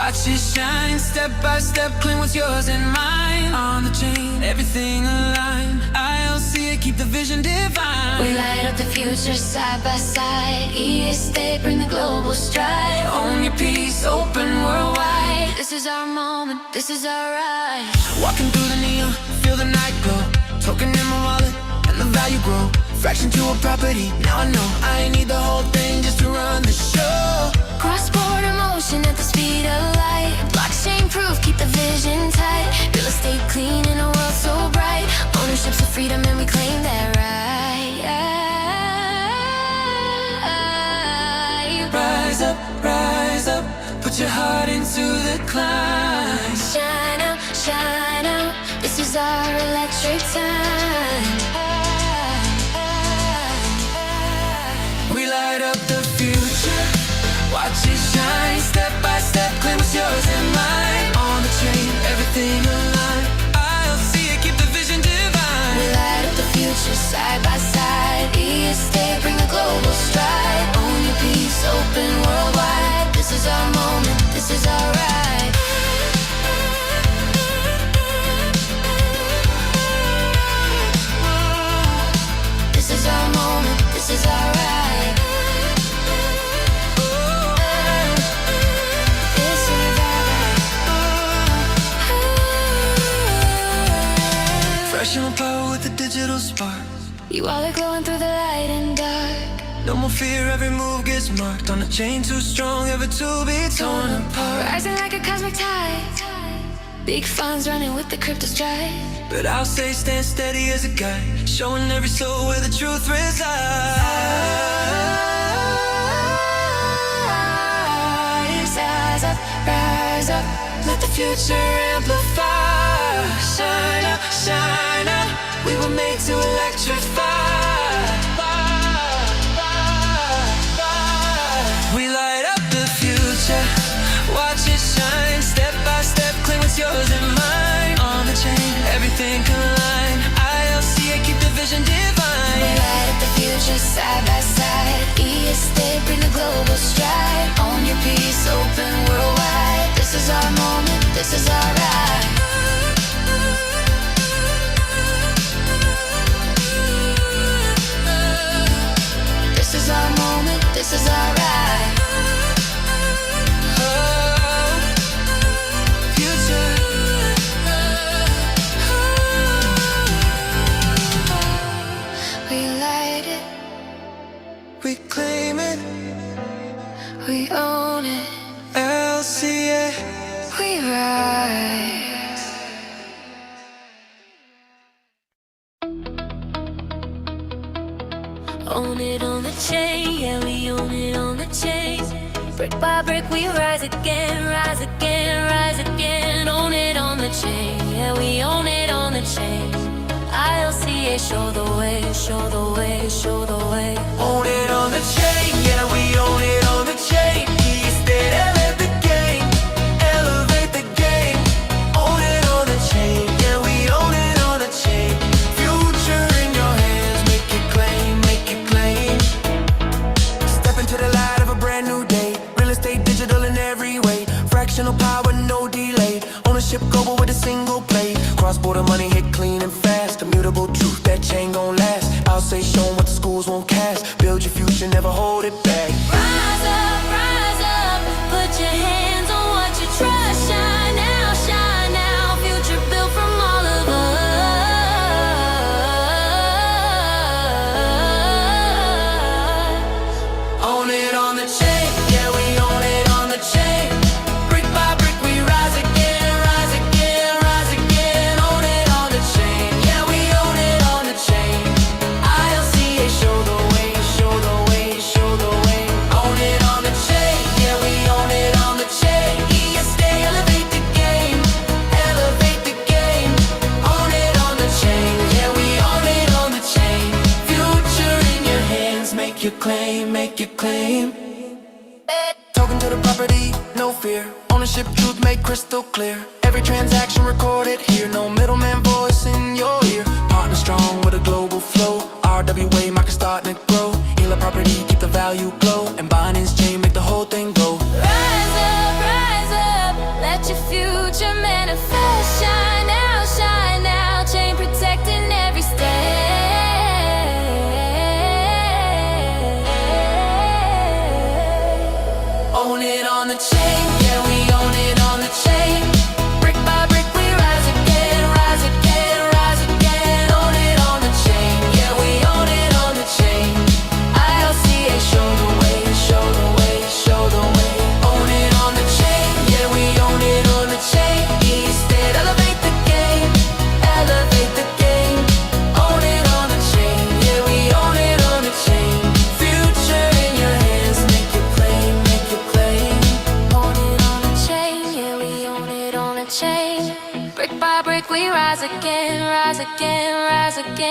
Watch it shine, step by step, claim what's yours and mine. On the chain, everything aligned. ILCA, keep the vision divine. We light up the future side by side. EState, bring the global stride. Own your peace, open worldwide. This is our moment, this is our ride. Walking through the neon, feel the night glow. Token in my wallet, and the value grow. Fraction to a property, now I know I need the whole thing just to run the show. Cross-border motion at the speed of light. Blockchain proof, keep the vision tight. Real estate clean in a world so bright. Ownership's a freedom and we claim that right. Rise up, put your heart into the climb. Shine out, this is our electric time. We light up the future, watch it shine. Step by step, claim what's yours and mine. On the train, everything aligned. ILCA, keep the vision divine. We light up the future side by side. EState, bring the global stride. Own your peace, open worldwide. This is our moment, this is our ride. This is our moment, this is our ride. This is our ride. Fresh on power with the digital spark. You all are glowing through the light and dark. No more fear, every move gets marked. On a chain too strong, ever to be torn apart. Rising like a cosmic tide. Big funds running with the crypto stride. But I'll say stand steady as a guide, showing every soul where the truth resides. Rise up, Let the future amplify. Shine up, we were made to electrify. We light up the future, watch it shine. Step by step, claim what's yours and mine. On the chain, everything collide. ILCA, keep the vision divine. we light up the future side by side. EState, bring the global stride. Own your peace, open worldwide. This is our moment, this is our ride. This is our moment, this is our ride. Future. We light it, We claim it, we own it, LCA. we ride. Own it on the chain, yeah, we own it on the chain. Brick by brick, we rise again, rise again, rise again. Own it on the chain, yeah, we own it on the chain. ILCA, show the way, show the way, show the way. Own it on the chain, yeah, we own it on the chain. EState, elevate the game, elevate the game. Own it on the chain, yeah, we own it on the chain. Future in your hands, make it claim, make it claim. Step into the light of a brand new day. Real estate digital in every way. Fractional power, no delay. Ownership global with a single play. Cross-border money hit clean and fast. Immutable truth, that chain gon' last. I'll say show 'em what the schools won't cast. Build your future, never hold it back. Rise up, put your hands on what you trust. Shine now, future built from all of us. Own it on the chain, yeah, we own it on the chain. Brick by brick, we rise again, rise again, rise again. Own it on the chain, yeah, we own it on the chain. ILCA, show the way, show the way, show the way. Own it on the chain, yeah, we own it on the chain. EState, elevate the game, elevate the game. Own it on the chain, yeah, we own it on the chain. Future in your hands, make your claim, make your claim. Token to the property, no fear. Ownership, truth made crystal clear. Every transaction recorded here. No middleman voice in your ear. Partner strong with a global flow. RWA market starting to grow. ILCA property, keep the value glow. And Binance chain make the whole thing go. Rise up,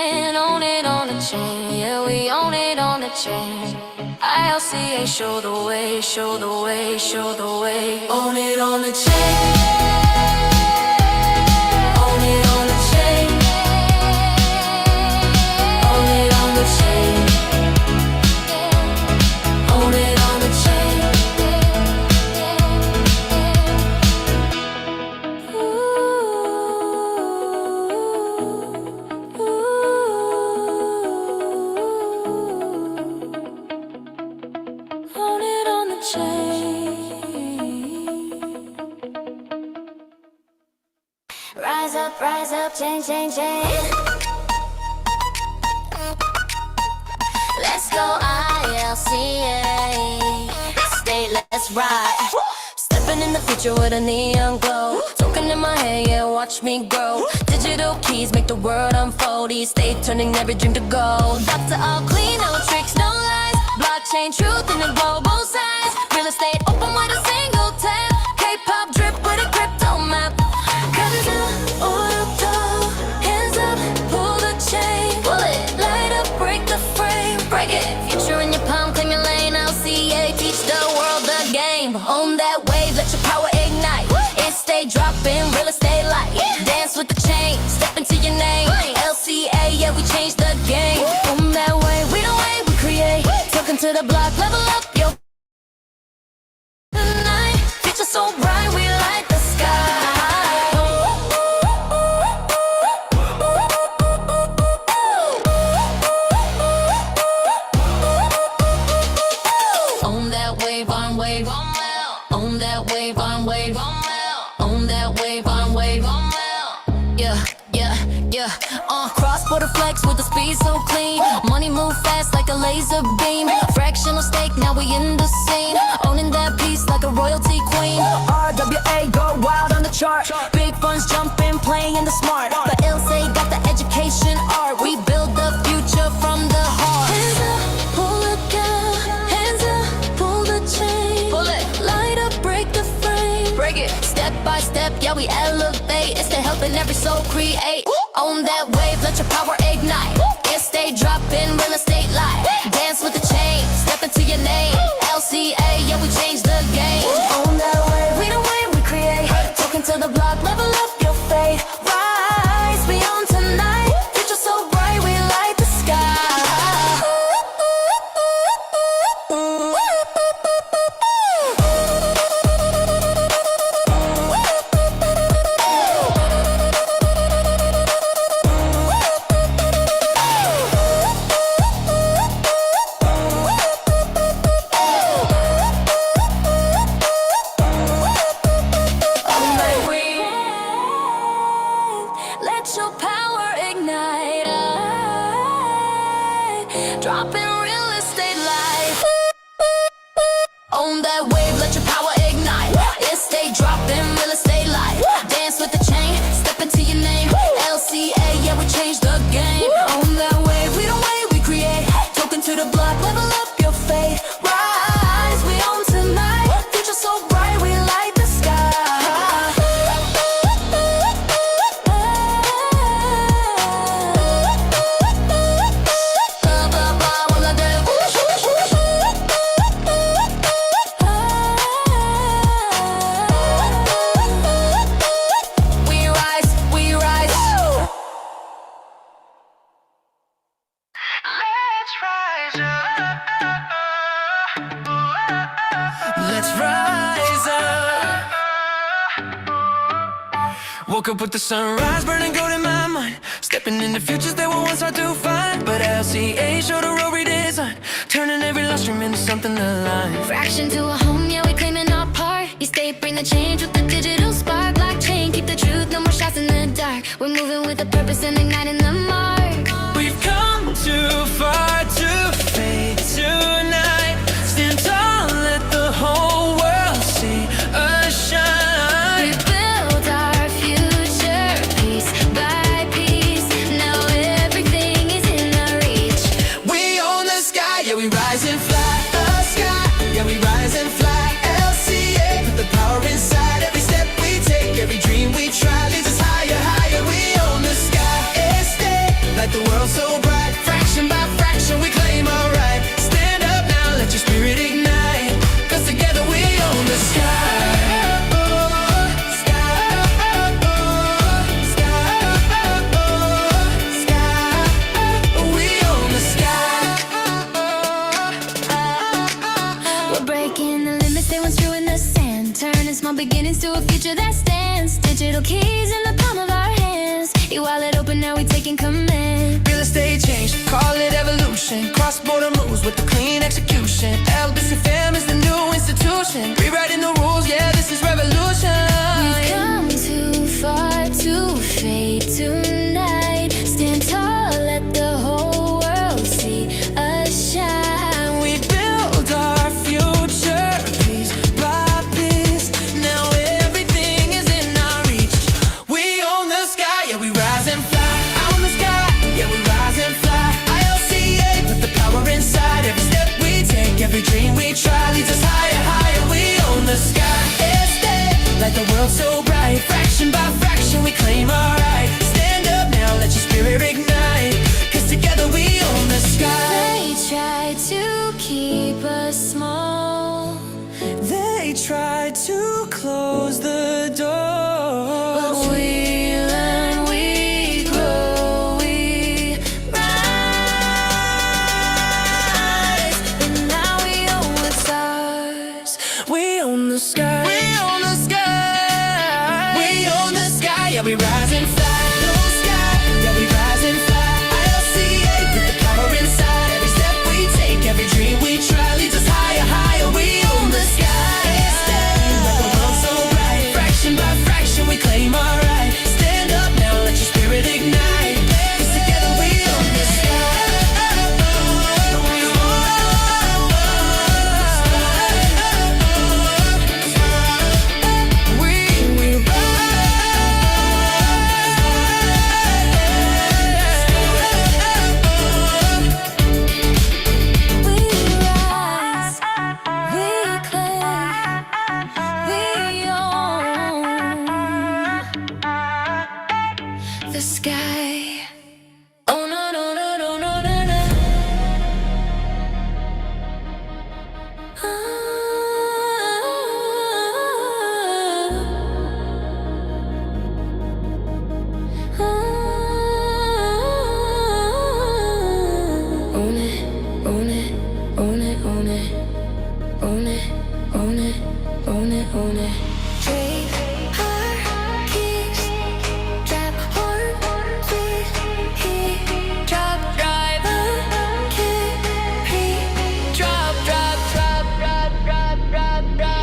again. Own it on the chain, yeah, we own it on the chain. ILCA, show the way, show the way, show the way. Own it on the chain. Own it on the chain. Own it on the chain. Own it on the chain. Own it on the chain. Rise up, chain, chain, chain. Let's go ILCA. Stay, let's ride. Stepping in the future with a neon glow. Token in my hand, yeah, watch me grow. Digital keys make the world unfold. Each state turning every dream to gold. Doctor all clean, no tricks, no lies. Blockchain truth in the global size. Real estate open with a single tap. K-pop drip with a crypto map. Cutters up, oil dough. Hands up, pull the chain. Pull it, light up, break the frame. Break it, future in your palm, claim your lane. LCA, teach the world the game. Own that wave, let your power ignite. It stay dropping, real estate light. Dance with the chain, step into your name. LCA, yeah, we changed the game. Own that wave, we don't wait, we create. Talking to the block, level up your tonight. Future so bright, we light the sky. Own that wave, on wave, on mail. Own that wave, on wave, on mail. Own that wave, on wave, on mail. Yeah, yeah, yeah. Cross-border flex with the speed so clean. Money move fast like a laser beam. Fractional stake, now we in the scene. Owning that piece like a royalty queen. RWA, go wild on the chart. Big funds jumping, playing the smart. But ILCA got the education art. We build the future from the heart. Hands up, pull the gap. Hands up, pull the chain. Pull it, light up, break the frame. Break it, step by step, yeah, we elevate. It's the helping every soul create. Own that wave, let your power ignite. It stay dropping, real estate light. Dance with the chain, step into your name. LCA, yeah, we changed the game. Own that wave, we don't wait, we create. Talking to the block, level up your faith. Rise, we own tonight. Future so bright, we light the sky. Let your power ignite. Dropping real estate life. Own that wave, let your power ignite. It stay dropping real estate life. Dance with the chain, step into your name. LCA, yeah, we changed the game. Own that wave, we don't wait, we create. Token to the block, level up your faith. Rise, we own tonight. Future so bright, we light the sky. Let's rise up. Woke up with the sunrise, burning gold in my mind. Stepping into futures that were once hard to find. But LCA showed a road redesign, turning every lost dream into something alive. Fraction to a home, yeah, we claiming our part. You stay, bring the change with the digital spark. Blockchain, keep the truth, no more shots in the dark. We're moving with a purpose and igniting the mark. We've come too far to fade tonight. Stand tall, let the whole world see us shine. We build our future piece by piece. Now everything is in our reach. We own the sky, yeah, we rise and fly. The sky, yeah, we rise and fly. LCA, put the power inside every step we take. Every dream we try leads us higher, higher. We own the sky, it's there. cross-border moves with the clean execution. LBC fam is the new institution. Rewriting the rules, yeah, this is revolution. We've come too far to fade tonight. Stand tall, let the whole world see us shine. We build our future piece by piece. Now everything is in our reach. We own the sky, yeah, we rise and fly. Own the sky, yeah, we rise and fly. ILCA, put the power inside. Every step we take, every dream we try leads us higher, higher. We own the sky. It's there, like the world so bright. Fraction by fraction, we claim our right. Stand up now, let your spirit ignite. 'Cause together we own the sky. They try to keep us small. They tried to close the door. But we learn, we grow, we rise. And now we own what's ours. We own the sky. We own the sky. We own the sky. Yeah, we rise and fly. No sky. Yeah, we rise and fly. ILCA, put the power inside. Every step we take, every dream we try leads us higher, higher. We own the sky. It's there, like the world so bright. Fraction by fraction, we claim our right. Stand up now, let your spirit ignite. 'Cause together we own the sky. We We rise, we claim, we own the sky. Oh no no no no no no no. Own it, own it, own it, own it, own it, own it, own it, own it. Trade our keys, trap horn, please. Drop, driver, carry, drop, drop, drop, drop, drop, drop, drop,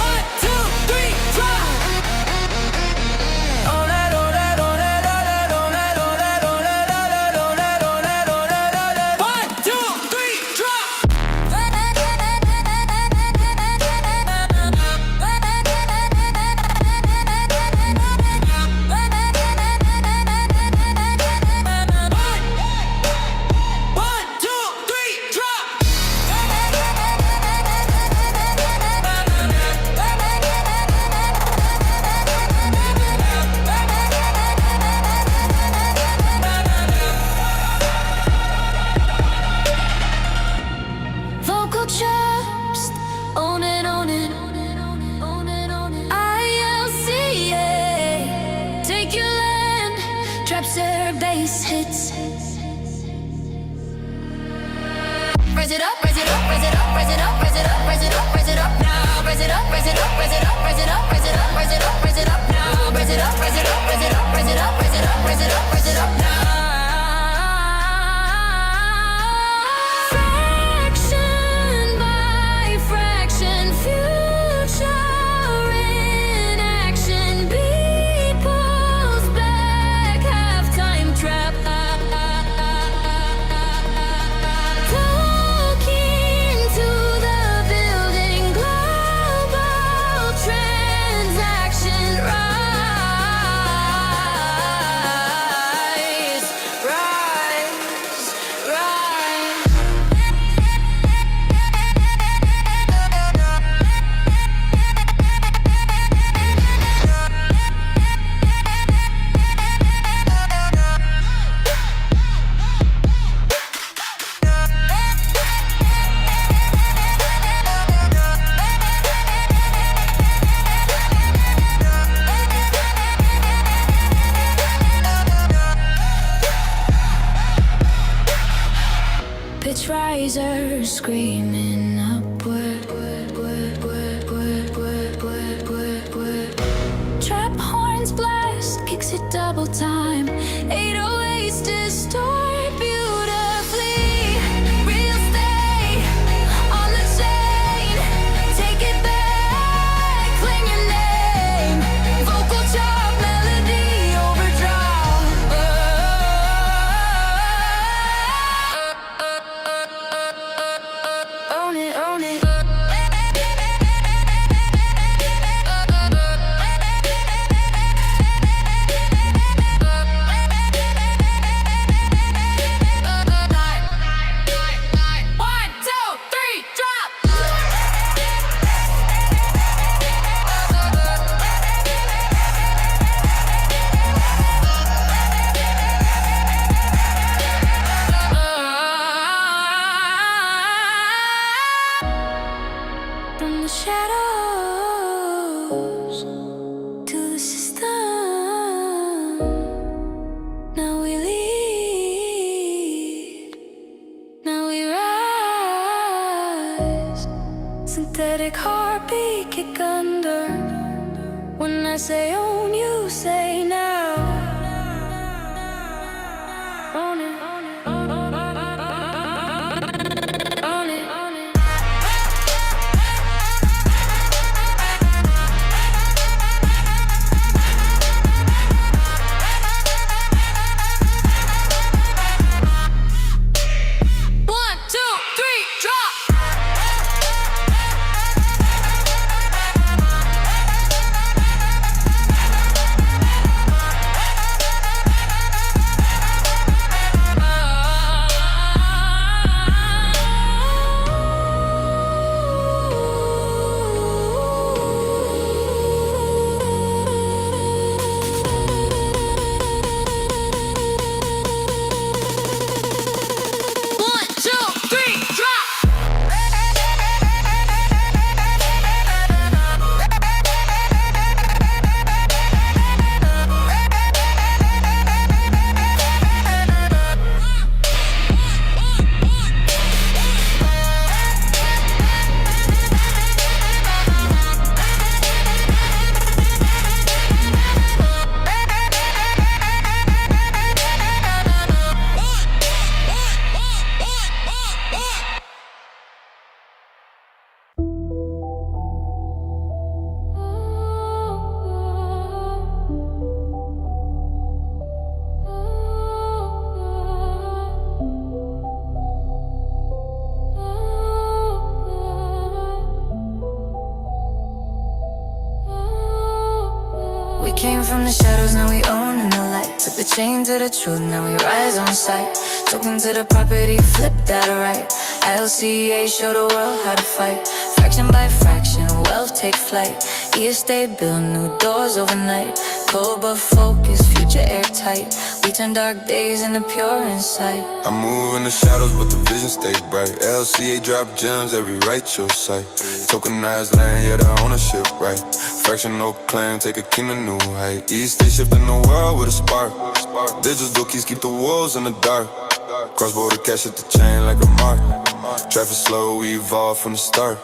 One, two, three, drop. On that, on that, on that, on that, on that, on that, on that, on that, on that, on that, on that, on that. 1, 2, 3, drop. One, two, three, drop. vocal chops, own it, own it, own it, own it, own it, own it. ILCA, take your land, traps their bass hits. Raise it up, raise it up, raise it up, raise it up, raise it up, raise it up, raise it up now. Raise it up, raise it up, raise it up, raise it up, raise it up, raise it up, raise it up now. Raise it up, raise it up, raise it up, raise it up, raise it up, raise it up, raise it up now. Fraction by fraction, future in action. Beat pulls back, halftime trap. Talking to the building, global transaction. Rise, rise, rise. Pitch risers screaming upward. the shadows to the system. Now we lead, now we rise. Synthetic heartbeat kick under. When I say own, you say now. Own it, own it, own it, own it, own it. One, two, three, drop. One, two, three, drop. We came from the shadows, now we own in the light. Took the chain to the truth, now we rise on sight. Token to the property, flip that right. ILCA show the world how to fight. Fraction by fraction, wealth take flight. Estate build new doors overnight. Cold but focused, future airtight. We turn dark days into pure insight. I move in the shadows, but the vision stays bright. LCA drop gems, every right your sight. Tokenized land, yeah, the ownership right. Fractional claim, take a king to new height. East, they shifting the world with a spark. Digital keys keep the wolves in the dark. Cross-border cash at the chain like a mark. Traffic slow, we evolve from the start.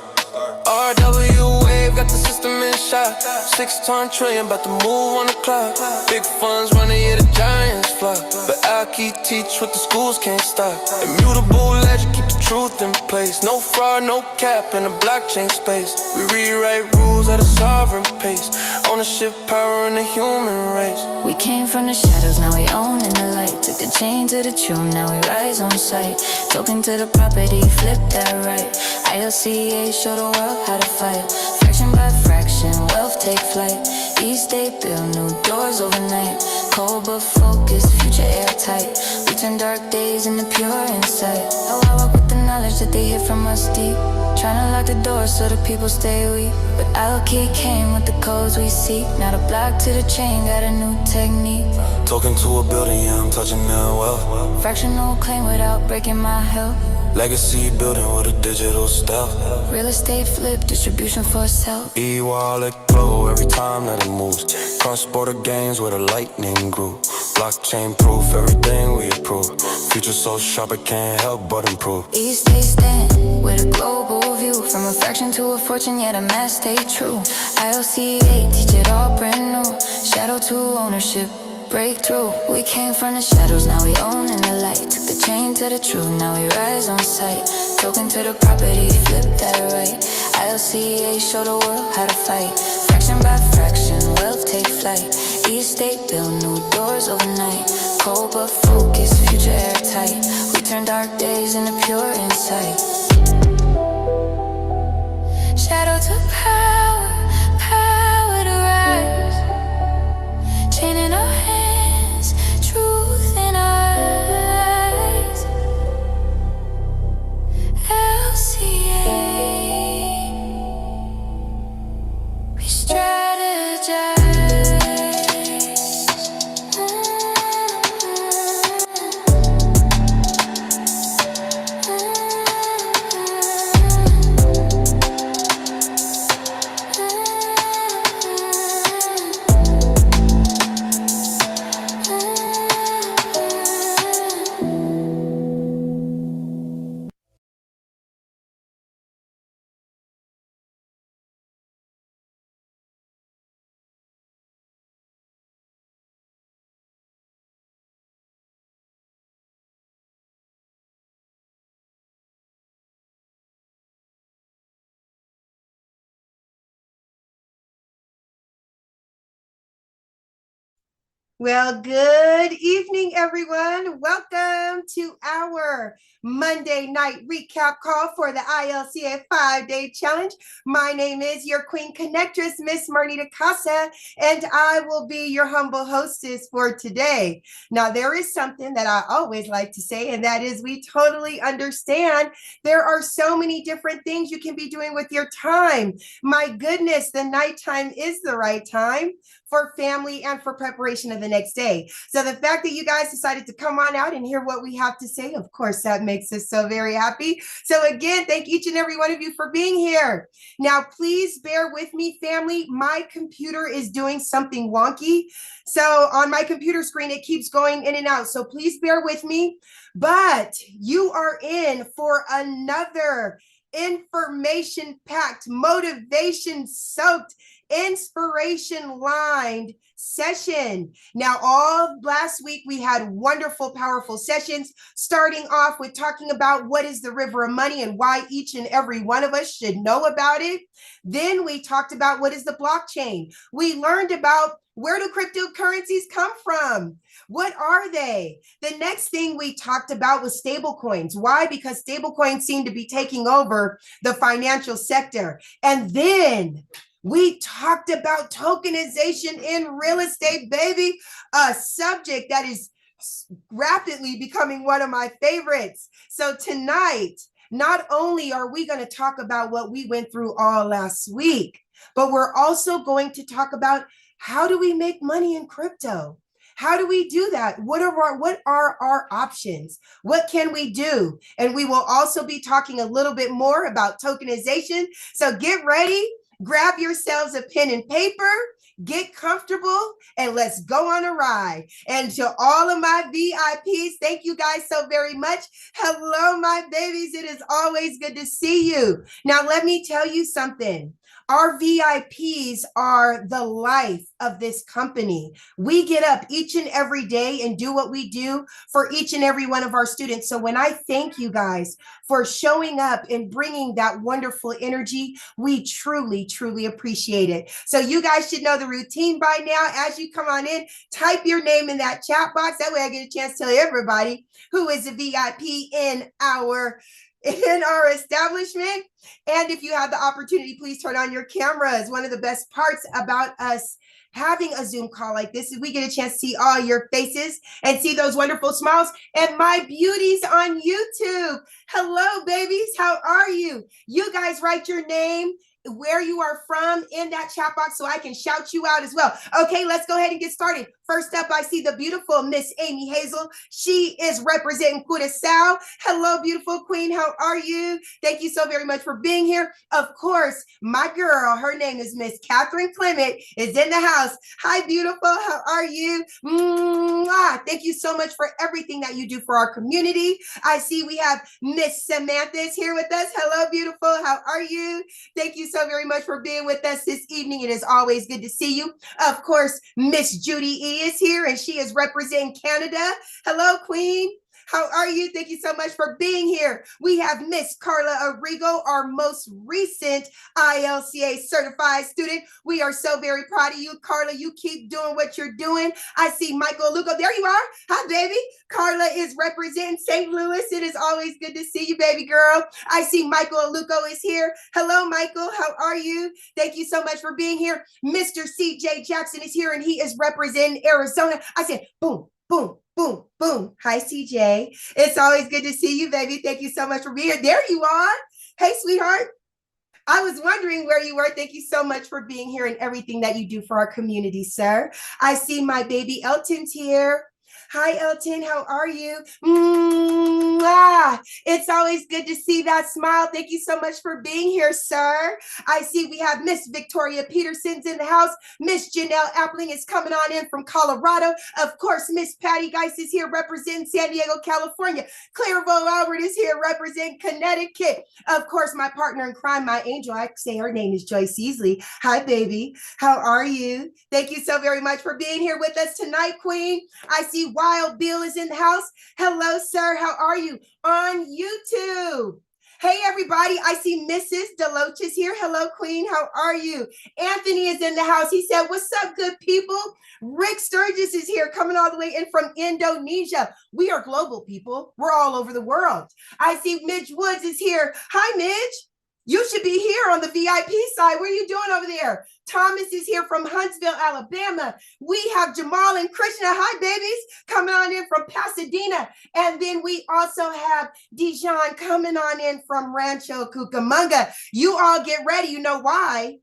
RW wave, got the system in shot. 6-ton trillion, about to move on the clock. Big funds running, yeah, the giants flock. But ILCA teach what the schools can't stop. Immutable ledger, keep the truth in place. No fraud, no cap in the blockchain space. We rewrite rules at a sovereign pace. Ownership power in the human race. We came from the shadows, now we own in the light. Took the chain to the truth, now we rise on sight. Token to the property, flip that right. ILCA show the world how to fight. Fraction by fraction, wealth take flight. East they build new doors overnight. Cold but focused, future airtight. We turn dark days into pure insight. Oh, I walk with the knowledge that they hid from us deep. Tryna lock the doors so the people stay weak. But ILCA came with the codes we seek. Now the block to the chain got a new technique. Talking to a building, yeah, I'm touching their wealth. Fractional claim without breaking my health. Legacy building with a digital stealth. Real estate flip, distribution for self. E-wallet glow every time that it moves. Cross-border games with a lightning groove. Blockchain proof, everything we approve. Future so sharp it can't help but improve. East they stand with a global view. From a fraction to a fortune, yet a mass stay true. ILCA teach it all brand new. Shadow to ownership, breakthrough. We came from the shadows, now we own in the light. Took the chain to the truth, now we rise on sight. Token to the property, flip that right. ILCA show the world how to fight. Fraction by fraction, wealth take flight. East they build new doors overnight. Cold but focused, future airtight. We turn dark days into pure insight. Shadow to power, power to rise. Chain in our hands, truth in our eyes. LCA, we strategize. Well, good evening, everyone. Welcome to our Monday night recap call for the ILCA 5-day challenge. My name is your Queen Connectress, Miss Marnita Casa, and I will be your humble hostess for today. Now, there is something that I always like to say, and that is we totally understand there are so many different things you can be doing with your time. My goodness, the nighttime is the right time for family and for preparation of the next day. So the fact that you guys decided to come on out and hear what we have to say, of course, that makes us so very happy. So again, thank each and every one of you for being here. Now, please bear with me, family. My computer is doing something wonky. So on my computer screen, it keeps going in and out. So please bear with me. But you are in for another information-packed, motivation-soaked, inspiration lined session. Now, all last week we had wonderful, powerful sessions, starting off with talking about what is the river of money and why each and every one of us should know about it. Then we talked about what is the blockchain. We learned about where do cryptocurrencies come from? What are they? The next thing we talked about was stable coins. Why? Because stable coins seem to be taking over the financial sector. And then we talked about tokenization in real estate, baby, a subject that is rapidly becoming one of my favorites. So tonight, not only are we going to talk about what we went through all last week, but we're also going to talk about how do we make money in crypto? How do we do that? What are our options? What can we do? And we will also be talking a little bit more about tokenization. So get ready. Grab yourselves a pen and paper, get comfortable, and let's go on a ride. And to all of my VIPs, thank you guys so very much. Hello, my babies. It is always good to see you. Now, let me tell you something. Our VIPs are the life of this company. We get up each and every day and do what we do for each and every one of our students. So when I thank you guys for showing up and bringing that wonderful energy, we truly, truly appreciate it. So you guys should know the routine by now. As you come on in, type your name in that chat box. That way I get a chance to tell everybody who is a VIP in our establishment. And if you have the opportunity, please turn on your cameras. One of the best parts about us having a Zoom call like this is we get a chance to see all your faces and see those wonderful smiles and my beauties on YouTube. Hello, babies. How are you? You guys write your name, where you are from in that chat box so I can shout you out as well. Okay, let's go ahead and get started. First up, I see the beautiful Miss Amy Hazel. She is representing Curacao. Hello, beautiful queen. How are you? Thank you so very much for being here. Of course, my girl, her name is Miss Catherine Clement, is in the house. Hi, beautiful. How are you? Mwah. Thank you so much for everything that you do for our community. I see we have Miss Samantha is here with us. Hello, beautiful. How are you? Thank you so very much for being with us this evening. It is always good to see you. Of course, Miss Judy E is here and she is representing Canada. Hello, Queen. How are you? Thank you so much for being here. We have Miss Carla Arrigo, our most recent ILCA certified student. We are so very proud of you, Carla. You keep doing what you're doing. I see Michael Lugo. There you are. Hi, baby. Carla is representing St. Louis. It is always good to see you, baby girl. I see Michael Aluko is here. Hello, Michael. How are you? Thank you so much for being here. Mr. CJ Jackson is here and he is representing Arizona. I said, boom, boom, boom, boom. Hi, CJ. It's always good to see you, baby. Thank you so much for being here. There you are. Hey, sweetheart. I was wondering where you were. Thank you so much for being here and everything that you do for our community, sir. I see my baby Elton's here. Hi, Elton. How are you? Mwah. It's always good to see that smile. Thank you so much for being here, sir. I see we have Miss Victoria Peterson's in the house. Miss Janelle Appling is coming on in from Colorado. Of course, Miss Patty Geis is here representing San Diego, California. Clairvaux Albert is here representing Connecticut. Of course, my partner in crime, my angel, I say her name is Joyce Easley. Hi, baby. How are you? Thank you so very much for being here with us tonight, Queen. I see Wild Bill is in the house. Hello, sir. How are you? On YouTube. Hey, everybody. I see Mrs. Deloach is here. Hello, Queen. How are you? Anthony is in the house. He said, what's up, good people? Rick Sturgis is here, coming all the way in from Indonesia. We are global people. We're all over the world. I see Midge Woods is here. Hi, Midge. You should be here on the VIP side. What are you doing over there? Thomas is here from Huntsville, Alabama. We have Jamal and Krishna. Hi, babies, coming on in from Pasadena. And then we also have Dijon coming on in from Rancho Cucamonga. You all get ready. You know why?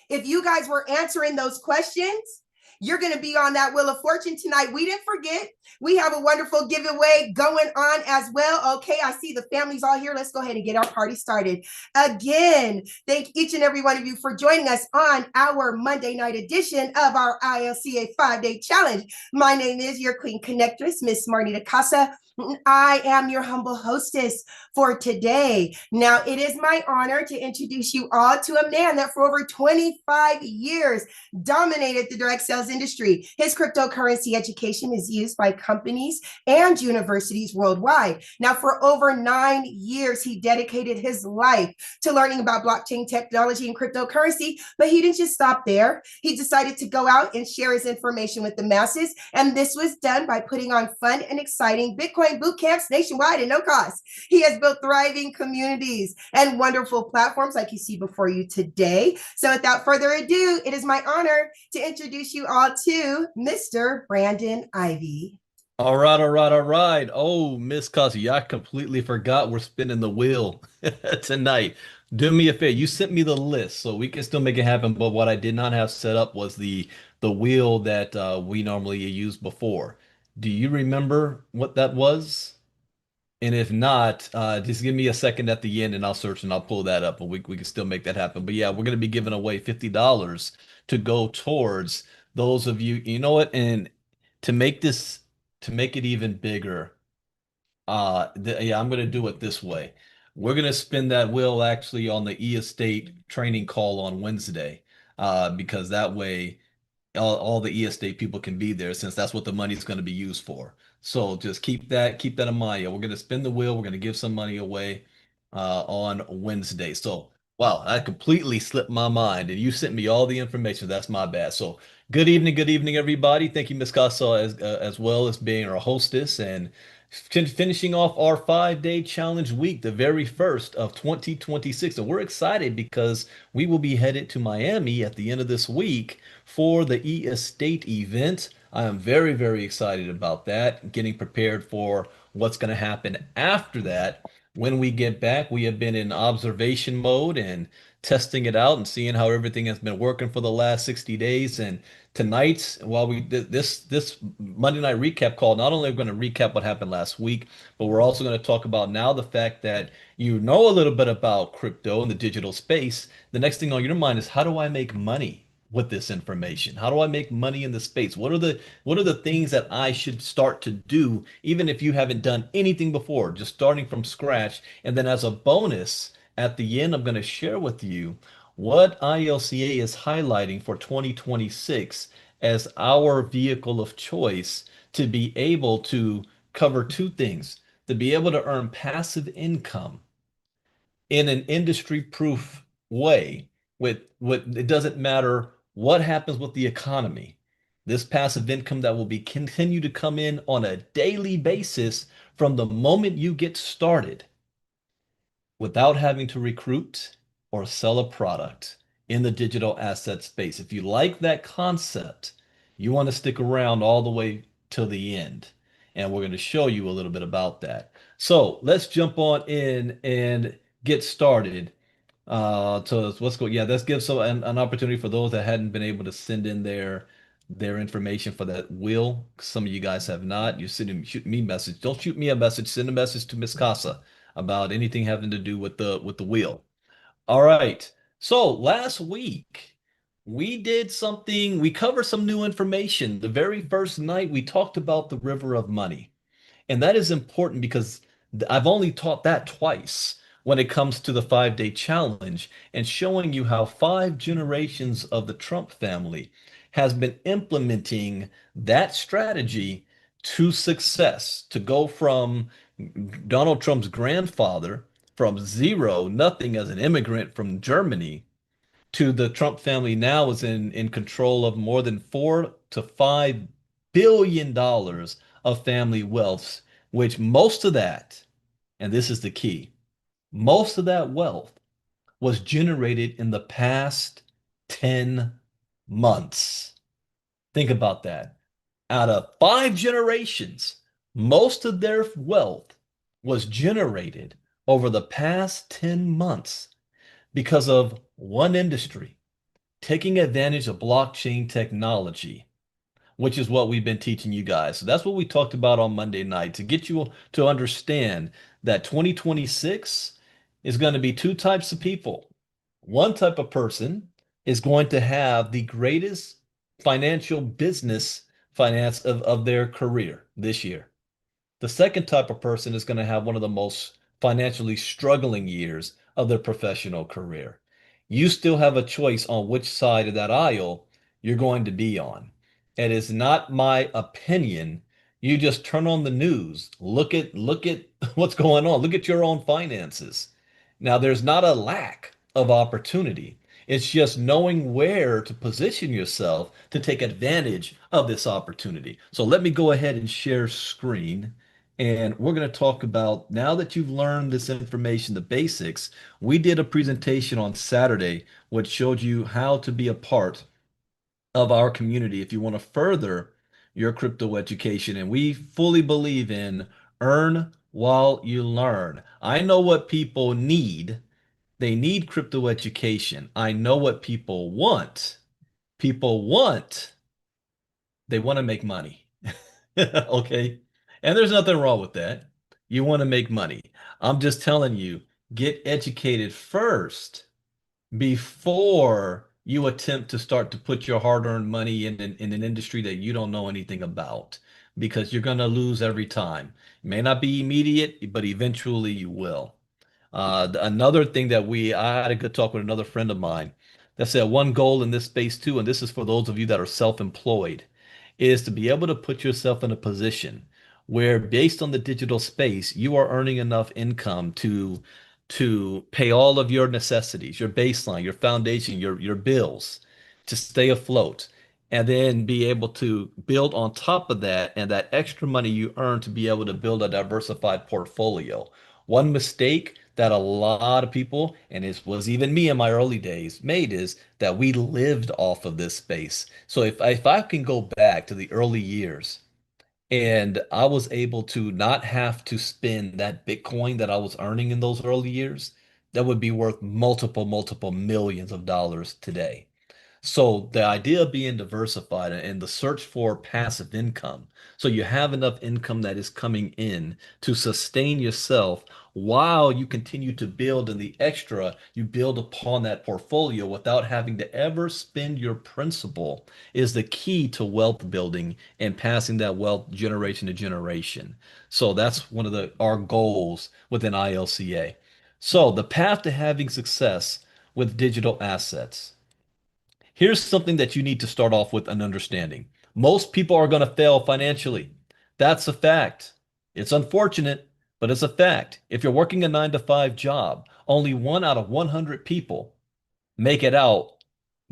If you guys were answering those questions, you're going to be on that Wheel of Fortune tonight. We didn't forget. We have a wonderful giveaway going on as well. Okay, I see the family's all here. Let's go ahead and get our party started. Again, thank each and every one of you for joining us on our Monday night edition of our ILCA 5-Day Challenge. My name is your Queen Connectress, Miss Marnita Casa. I am your humble hostess for today. Now, it is my honor to introduce you all to a man that for over 25 years dominated the direct sales industry. His cryptocurrency education is used by companies and universities worldwide. Now, for over 9 years, he dedicated his life to learning about blockchain technology and cryptocurrency, but he didn't just stop there. He decided to go out and share his information with the masses, and this was done by putting on fun and exciting Bitcoin boot camps nationwide at no cost. He has built thriving communities and wonderful platforms like you see before you today. So without further ado, it is my honor to introduce you all to Mr. Brandon Ivey. All right, all right, all right. Oh, Miss Cossie, I completely forgot we're spinning the wheel tonight. Do me a favor. You sent me the list, so we can still make it happen. But what I did not have set up was the wheel that we normally use before. Do you remember what that was? And if not, just give me a second at the end and I'll search and I'll pull that up and we can still make that happen. But yeah, we're going to be giving away $50 to go towards those of you, you know what? And to make this, to make it even bigger, yeah, I'm going to do it this way. We're going to spin that wheel actually on the e-estate training call on Wednesday, because that way all the e-estate people can be there since that's what the money's going to be used for. So just keep that in mind. Yeah, we're going to spin the wheel. We're going to give some money away on Wednesday. So wow, that completely slipped my mind, and you sent me all the information. That's my bad. So good evening, everybody. Thank you, Miss Casa, as well as being our hostess and finishing off our 5-day challenge week, the very first of 2026. And we're excited because we will be headed to Miami at the end of this week for the e-estate event. I am very, very excited about that, getting prepared for what's going to happen after that. When we get back, we have been in observation mode and testing it out and seeing how everything has been working for the last 60 days. And tonight, while we did this Monday night recap call, not only are we going to recap what happened last week, but we're also going to talk about now the fact that you know a little bit about crypto and the digital space. The next thing on your mind is, how do I make money with this information? How do I make money in the space? What are the things that I should start to do, even if you haven't done anything before, just starting from scratch? And then as a bonus, at the end, I'm going to share with you what ILCA is highlighting for 2026 as our vehicle of choice to be able to cover two things, to be able to earn passive income in an industry-proof way. With it doesn't matter what happens with the economy. This passive income that will be continue to come in on a daily basis from the moment you get started without having to recruit or sell a product in the digital asset space. If you like that concept, you want to stick around all the way till the end. And we're going to show you a little bit about that. So let's jump on in and get started. So let's go. Yeah, let's give an opportunity for those that hadn't been able to send in their information for that will. Some of you guys have not. You shoot me a message. Don't shoot me a message. Send a message to Miss Casa about anything having to do with the wheel. All right. So last week we did something. We covered some new information. The very first night we talked about the river of money. And that is important because I've only taught that twice when it comes to the 5-day challenge, and showing you how 5 generations of the Trump family has been implementing that strategy to success, to go from Donald Trump's grandfather from zero, nothing as an immigrant from Germany to the Trump family now is in control of more than $4 to $5 billion of family wealth, which most of that, and this is the key, most of that wealth was generated in the past 10 months. Think about that. Out of 5 generations, most of their wealth was generated over the past 10 months because of one industry taking advantage of blockchain technology, which is what we've been teaching you guys. So that's what we talked about on Monday night to get you to understand that 2026 is going to be two types of people. One type of person is going to have the greatest financial business finance of their career this year. The second type of person is going to have one of the most financially struggling years of their professional career. You still have a choice on which side of that aisle you're going to be on. It is not my opinion. You just turn on the news, look at what's going on, look at your own finances. Now, there's not a lack of opportunity. It's just knowing where to position yourself to take advantage of this opportunity. So let me go ahead and share screen. And we're going to talk about now that you've learned this information, the basics. We did a presentation on Saturday which showed you how to be a part of our community if you want to further your crypto education. And we fully believe in earn while you learn. I know what people need. They need crypto education. I know what people want. People want, they want to make money. Okay. And there's nothing wrong with that. You want to make money. I'm just telling you, get educated first before you attempt to start to put your hard-earned money in an industry that you don't know anything about, because you're going to lose every time. It may not be immediate, but eventually you will. Another thing that I had a good talk with another friend of mine that said one goal in this space too, and this is for those of you that are self-employed, is to be able to put yourself in a position where based on the digital space, you are earning enough income to pay all of your necessities, your baseline, your foundation, your bills, to stay afloat, and then be able to build on top of that and that extra money you earn to be able to build a diversified portfolio. One mistake that a lot of people, and it was even me in my early days, made is that we lived off of this space. So if I can go back to the early years and I was able to not have to spend that Bitcoin that I was earning in those early years, that would be worth multiple millions of dollars today. So the idea of being diversified and the search for passive income. So you have enough income that is coming in to sustain yourself while you continue to build, and the extra you build upon that portfolio without having to ever spend your principal is the key to wealth building and passing that wealth generation to generation. So that's one of our goals within ILCA. So the path to having success with digital assets. Here's something that you need to start off with an understanding. Most people are going to fail financially. That's a fact. It's unfortunate, but it's a fact. If you're working a 9 to 5 job, only 1 out of 100 people make it out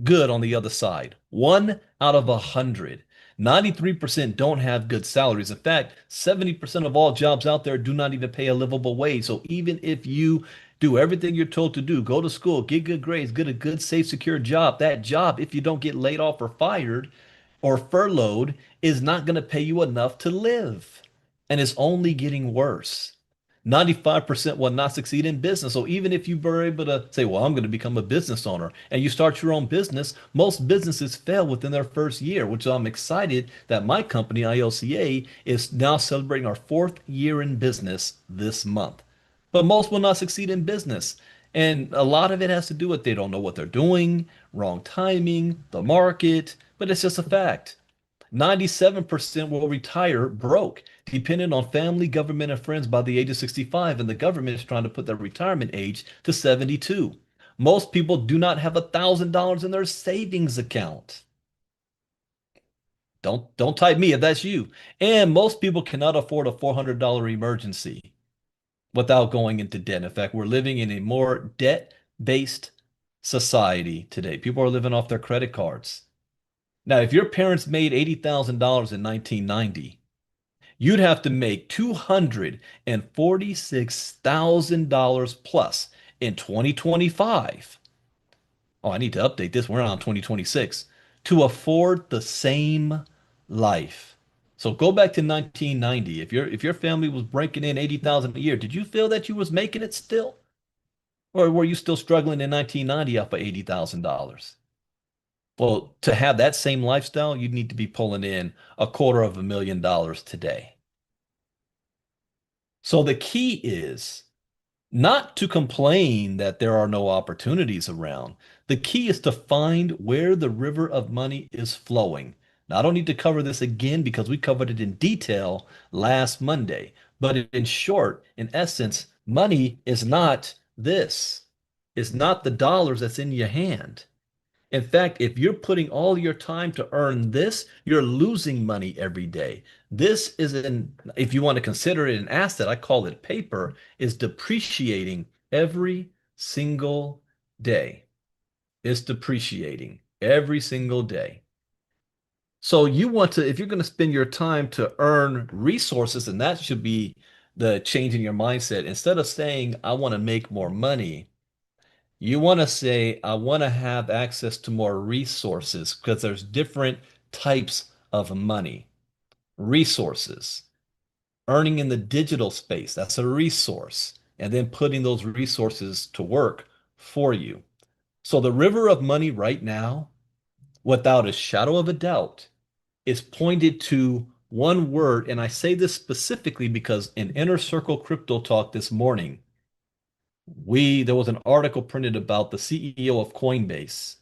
good on the other side. 1 out of 100. 93% don't have good salaries. In fact, 70% of all jobs out there do not even pay a livable wage. So even if you do everything you're told to do, go to school, get good grades, get a good, safe, secure job, that job, if you don't get laid off or fired or furloughed, is not going to pay you enough to live. And it's only getting worse. 95% will not succeed in business. So even if you were able to say, well, I'm going to become a business owner, and you start your own business, most businesses fail within their first year, which I'm excited that my company, ILCA, is now celebrating our 4th year in business this month. But most will not succeed in business. And a lot of it has to do with they don't know what they're doing, wrong timing, the market, but it's just a fact. 97% will retire broke, dependent on family, government, and friends by the age of 65, and the government is trying to put their retirement age to 72. Most people do not have $1,000 in their savings account. Don't type me if that's you. And most people cannot afford a $400 emergency. without going into debt. In fact, we're living in a more debt-based society today. People are living off their credit cards. Now, if your parents made $80,000 in 1990, you'd have to make $246,000 plus in 2025. Oh, I need to update this. We're on 2026 to afford the same life. So go back to 1990. If your family was breaking in 80,000 a year, did you feel that you was making it still? Or were you still struggling in 1990 off of $80,000? Well, to have that same lifestyle, you'd need to be pulling in $250,000 today. So the key is not to complain that there are no opportunities around. The key is to find where the river of money is flowing. Now, I don't need to cover this again because we covered it in detail last Monday. But in short, in essence, money is not this. It's not the dollars that's in your hand. In fact, if you're putting all your time to earn this, you're losing money every day. This is if you want to consider it an asset, I call it paper, is depreciating every single day. It's depreciating every single day. So you want to, if you're going to spend your time to earn resources, and that should be the change in your mindset, instead of saying, I want to make more money, you want to say, I want to have access to more resources because there's different types of money. Resources, earning in the digital space, that's a resource, and then putting those resources to work for you. So the river of money right now, without a shadow of a doubt, is pointed to one word. And I say this specifically because in Inner Circle Crypto Talk this morning, there was an article printed about the CEO of Coinbase,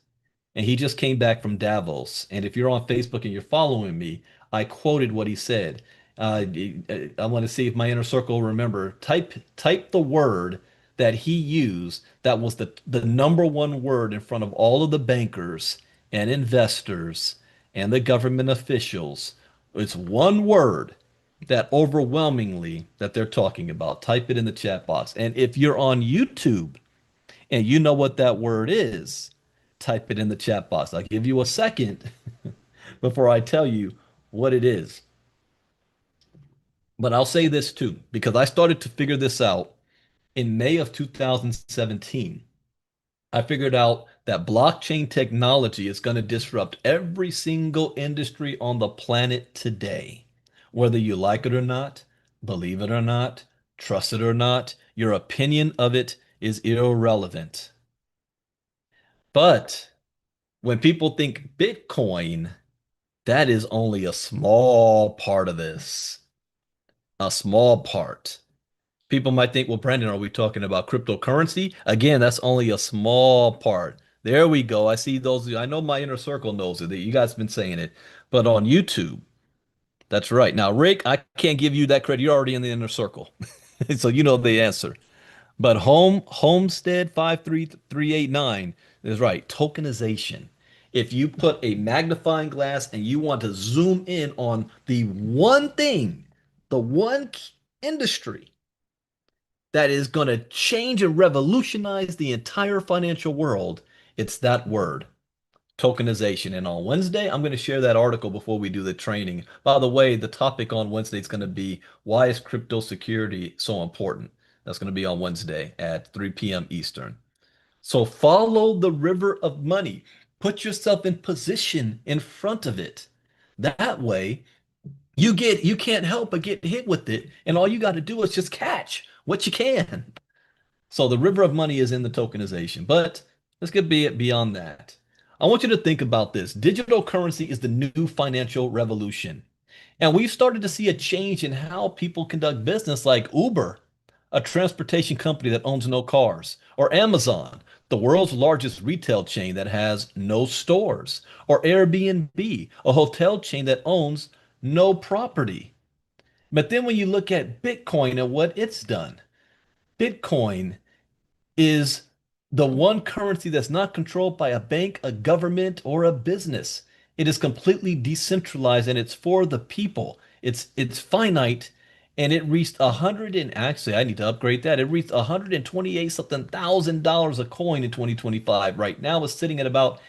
and he just came back from Davos. And if you're on Facebook and you're following me, I quoted what he said. I want to see if my inner circle remember. Type the word that he used. That was the number one word in front of all of the bankers and investors and the government officials. It's one word that overwhelmingly that they're talking about. Type it in the chat box. And if you're on YouTube and you know what that word is, type it in the chat box. I'll give you a second before I tell you what it is. But I'll say this too, because I started to figure this out in May of 2017. I figured out that blockchain technology is going to disrupt every single industry on the planet today. Whether you like it or not, believe it or not, trust it or not, your opinion of it is irrelevant. But when people think Bitcoin, that is only a small part of this. A small part. People might think, well, Brandon, are we talking about cryptocurrency? Again, that's only a small part. There we go. I see those. I know my inner circle knows it. You guys have been saying it. But on YouTube, that's right. Now, Rick, I can't give you that credit. You're already in the inner circle. So you know the answer. But Homestead 53389 is right. Tokenization. If you put a magnifying glass and you want to zoom in on the one thing, the one industry that is going to change and revolutionize the entire financial world, it's that word, tokenization. And on Wednesday, I'm going to share that article before we do the training. By the way, the topic on Wednesday is going to be why is crypto security so important? That's going to be on Wednesday at 3 p.m. Eastern. So follow the river of money. Put yourself in position in front of it. That way, you can't help but get hit with it, and all you got to do is just catch what you can. So the river of money is in the tokenization, but let's get beyond that. I want you to think about this. Digital currency is the new financial revolution. And we've started to see a change in how people conduct business, like Uber, a transportation company that owns no cars, or Amazon, the world's largest retail chain that has no stores, or Airbnb, a hotel chain that owns no property. But then when you look at Bitcoin and what it's done, Bitcoin is the one currency that's not controlled by a bank, a government, or a business. It is completely decentralized and it's for the people. It's finite and it reached 100 and actually I need to upgrade that. It reached 128 something thousand dollars a coin in 2025. Right now it's sitting at about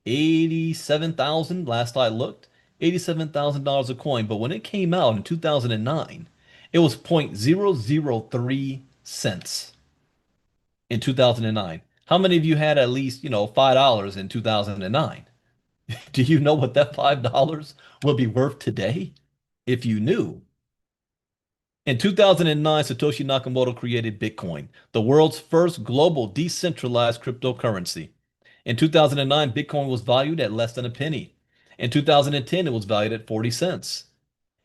87,000 last I looked. $87,000 a coin, but when it came out in 2009, it was 0.003 cents in 2009. How many of you had at least, $5 in 2009? Do you know what that $5 will be worth today? If you knew. In 2009, Satoshi Nakamoto created Bitcoin, the world's first global decentralized cryptocurrency. In 2009, Bitcoin was valued at less than a penny. In 2010, it was valued at 40 cents.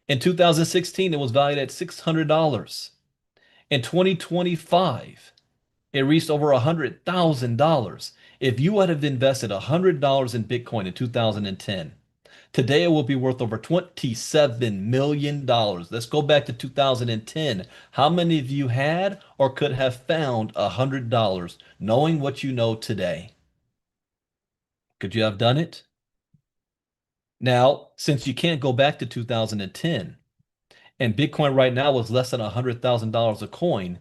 In 2016, it was valued at $600. In 2025, it reached over $100,000. If you would have invested $100 in Bitcoin in 2010, today it will be worth over $27 million. Let's go back to 2010. How many of you had or could have found $100 knowing what you know today? Could you have done it? Now, since you can't go back to 2010 and Bitcoin right now is less than $100,000 a coin,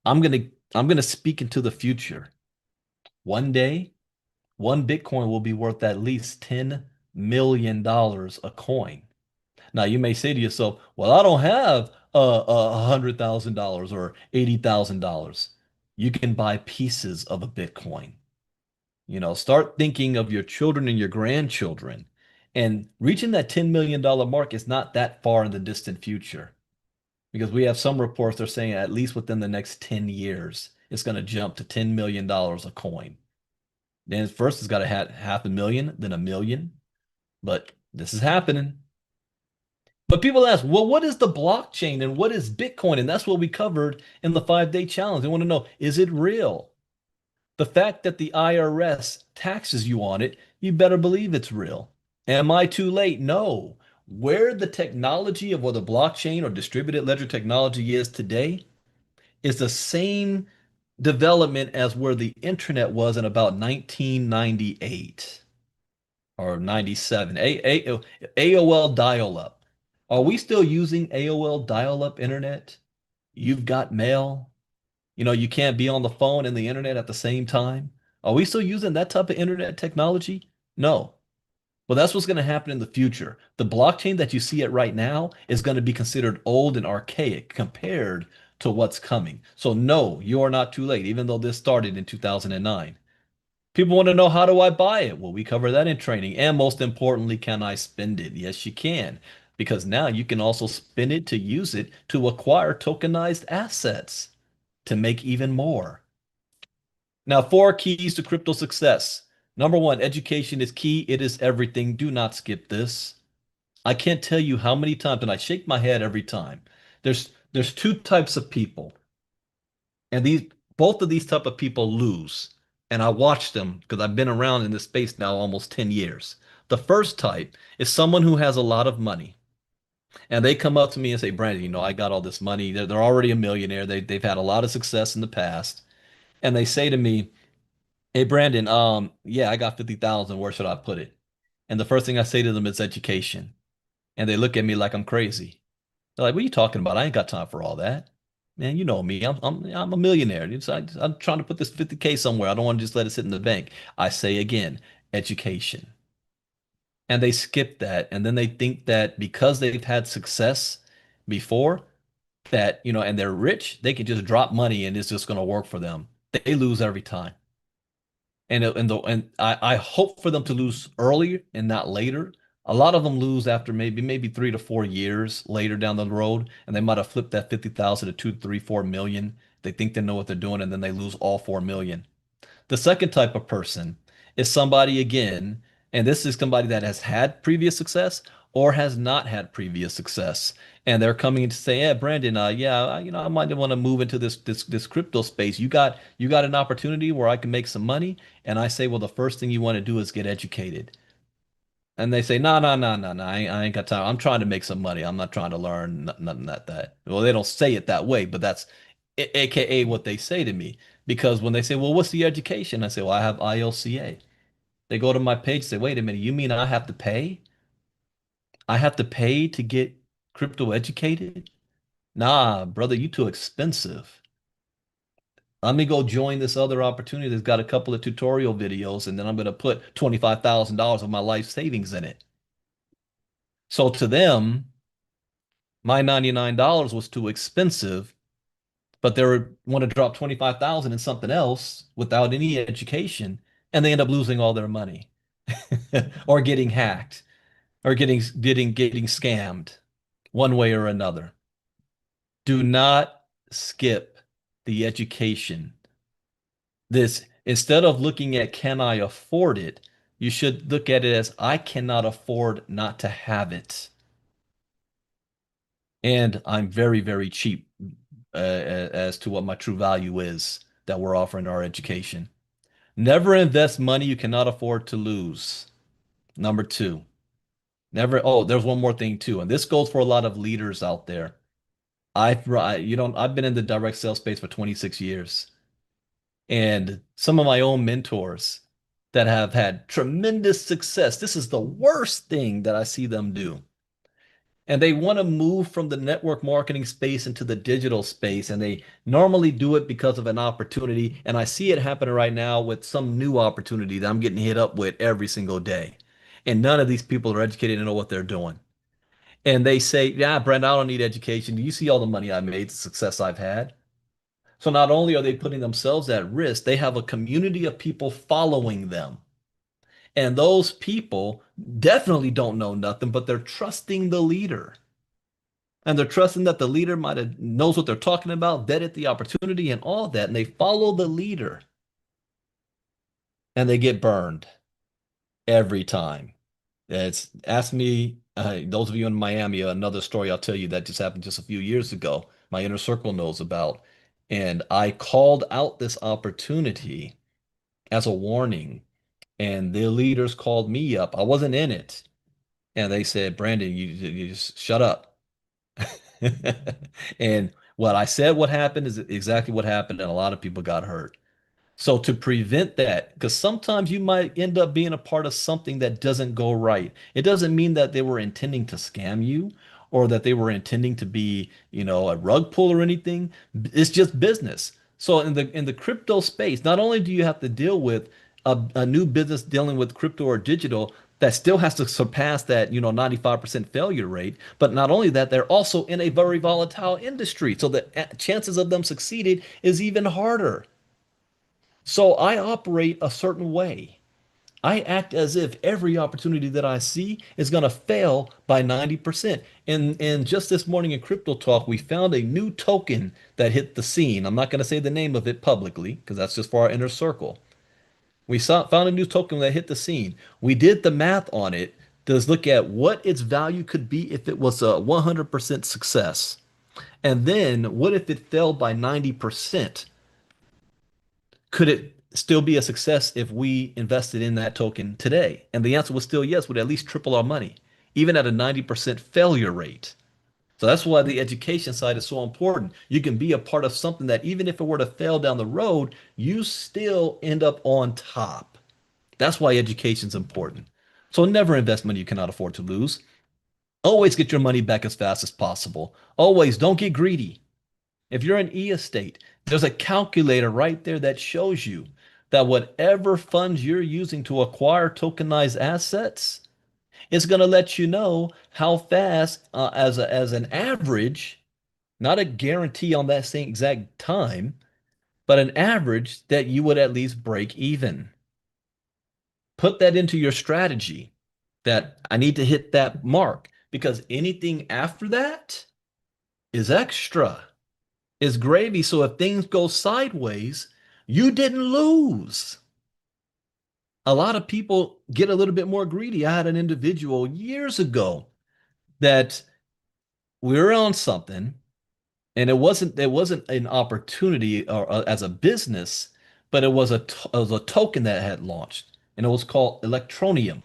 I'm gonna I'm gonna speak into the future. One day, one Bitcoin will be worth at least $10 million a coin. Now you may say to yourself, well, I don't have $100,000 or $80,000. You can buy pieces of a Bitcoin. Start thinking of your children and your grandchildren. And reaching that $10 million mark is not that far in the distant future because we have some reports that are saying at least within the next 10 years, it's going to jump to $10 million a coin. Then first it's got to have half a million, then a million. But this is happening. But people ask, well, what is the blockchain and what is Bitcoin? And that's what we covered in the 5-day challenge. They want to know, is it real? The fact that the IRS taxes you on it, you better believe it's real. Am I too late? No. Where the technology of what the blockchain or distributed ledger technology is today is the same development as where the internet was in about 1998 or 97. AOL dial-up. Are we still using AOL dial-up internet? You've got mail. You can't be on the phone and the internet at the same time. Are we still using that type of internet technology? No. Well, that's what's going to happen in the future. The blockchain that you see it right now is going to be considered old and archaic compared to what's coming. So no, you are not too late, even though this started in 2009. People want to know, how do I buy it? Well, we cover that in training. And most importantly, can I spend it? Yes, you can. Because now you can also spend it to use it to acquire tokenized assets to make even more. Now, 4 keys to crypto success. Number 1, education is key. It is everything. Do not skip this. I can't tell you how many times, and I shake my head every time. There's 2 types of people, and both of these type of people lose. And I watch them because I've been around in this space now almost 10 years. The first type is someone who has a lot of money. And they come up to me and say, Brandon, I got all this money. They're already a millionaire. They've had a lot of success in the past. And they say to me, hey, Brandon, yeah, I got 50,000. Where should I put it? And the first thing I say to them is education. And they look at me like I'm crazy. They're like, what are you talking about? I ain't got time for all that. Man, you know me. I'm a millionaire. I'm trying to put this 50K somewhere. I don't want to just let it sit in the bank. I say again, education. And they skip that. And then they think that because they've had success before, that, and they're rich, they can just drop money and it's just going to work for them. They lose every time. And I hope for them to lose early and not later. A lot of them lose after maybe 3 to 4 years later down the road, and they might have flipped that 50,000 to 2, 3, 4 million. They think they know what they're doing, and then they lose all 4 million. The second type of person is somebody again, and this is somebody that has had previous success or has not had previous success. And they're coming in to say, yeah, Brandon, yeah, I might want to move into this crypto space. You got an opportunity where I can make some money. And I say, well, the first thing you want to do is get educated. And they say, no, no, no, no, no, I ain't got time. I'm trying to make some money. I'm not trying to learn nothing that. Well, they don't say it that way, but that's AKA what they say to me. Because when they say, well, what's the education? I say, well, I have ILCA. They go to my page and say, wait a minute, you mean I have to pay? I have to pay to get crypto educated? Nah, brother, you too expensive. Let me go join this other opportunity that's got a couple of tutorial videos, and then I'm going to put $25,000 of my life savings in it. So to them, my $99 was too expensive, but they want to drop 25,000 in something else without any education, and they end up losing all their money or getting hacked or getting scammed one way or another. Do not skip the education. This instead of looking at can I afford it, you should look at it as I cannot afford not to have it. And I'm very, very cheap as to what my true value is that we're offering our education. Never invest money you cannot afford to lose. Number two, never. Oh, there's one more thing too, and this goes for a lot of leaders out there. I've been in the direct sales space for 26 years, and some of my own mentors that have had tremendous success. This is the worst thing that I see them do. And they want to move from the network marketing space into the digital space. And they normally do it because of an opportunity. And I see it happening right now with some new opportunity that I'm getting hit up with every single day. And none of these people are educated to know what they're doing. And they say, yeah, Brent, I don't need education. Do you see all the money I made, the success I've had? So not only are they putting themselves at risk, they have a community of people following them. And those people definitely don't know nothing, but they're trusting the leader. And they're trusting that the leader might have knows what they're talking about, vetted the opportunity and all that, and they follow the leader and they get burned every time. It's ask me, those of you in Miami, another story I'll tell you that just happened just a few years ago. My inner circle knows about. And I called out this opportunity as a warning, and the leaders called me up. I wasn't in it. And they said, Brandon, you just shut up. And what I said, what happened is exactly what happened, and a lot of people got hurt. So to prevent that, because sometimes you might end up being a part of something that doesn't go right. It doesn't mean that they were intending to scam you or that they were intending to be, a rug pull or anything. It's just business. So in the crypto space, not only do you have to deal with a new business dealing with crypto or digital that still has to surpass that, 95% failure rate, but not only that, they're also in a very volatile industry. So the chances of them succeeding is even harder. So I operate a certain way. I act as if every opportunity that I see is going to fail by 90%. And just this morning in Crypto Talk, we found a new token that hit the scene. I'm not going to say the name of it publicly because that's just for our inner circle. Found a new token that hit the scene. We did the math on it to look at what its value could be if it was a 100% success. And then what if it fell by 90%? Could it still be a success if we invested in that token today? And the answer was still yes, would at least triple our money, even at a 90% failure rate. So that's why the education side is so important. You can be a part of something that even if it were to fail down the road, you still end up on top. That's why education is important. So never invest money you cannot afford to lose. Always get your money back as fast as possible. Always don't get greedy. If you're an e-estate, there's a calculator right there that shows you that whatever funds you're using to acquire tokenized assets, it's going to let you know how fast, as an average, not a guarantee on that same exact time, but an average that you would at least break even. Put that into your strategy that I need to hit that mark because anything after that is extra. Is gravy. So if things go sideways, you didn't lose. A lot of people get a little bit more greedy. I had an individual years ago that we were on something and it wasn't an opportunity or as a business, but it was a token that had launched and it was called Electronium.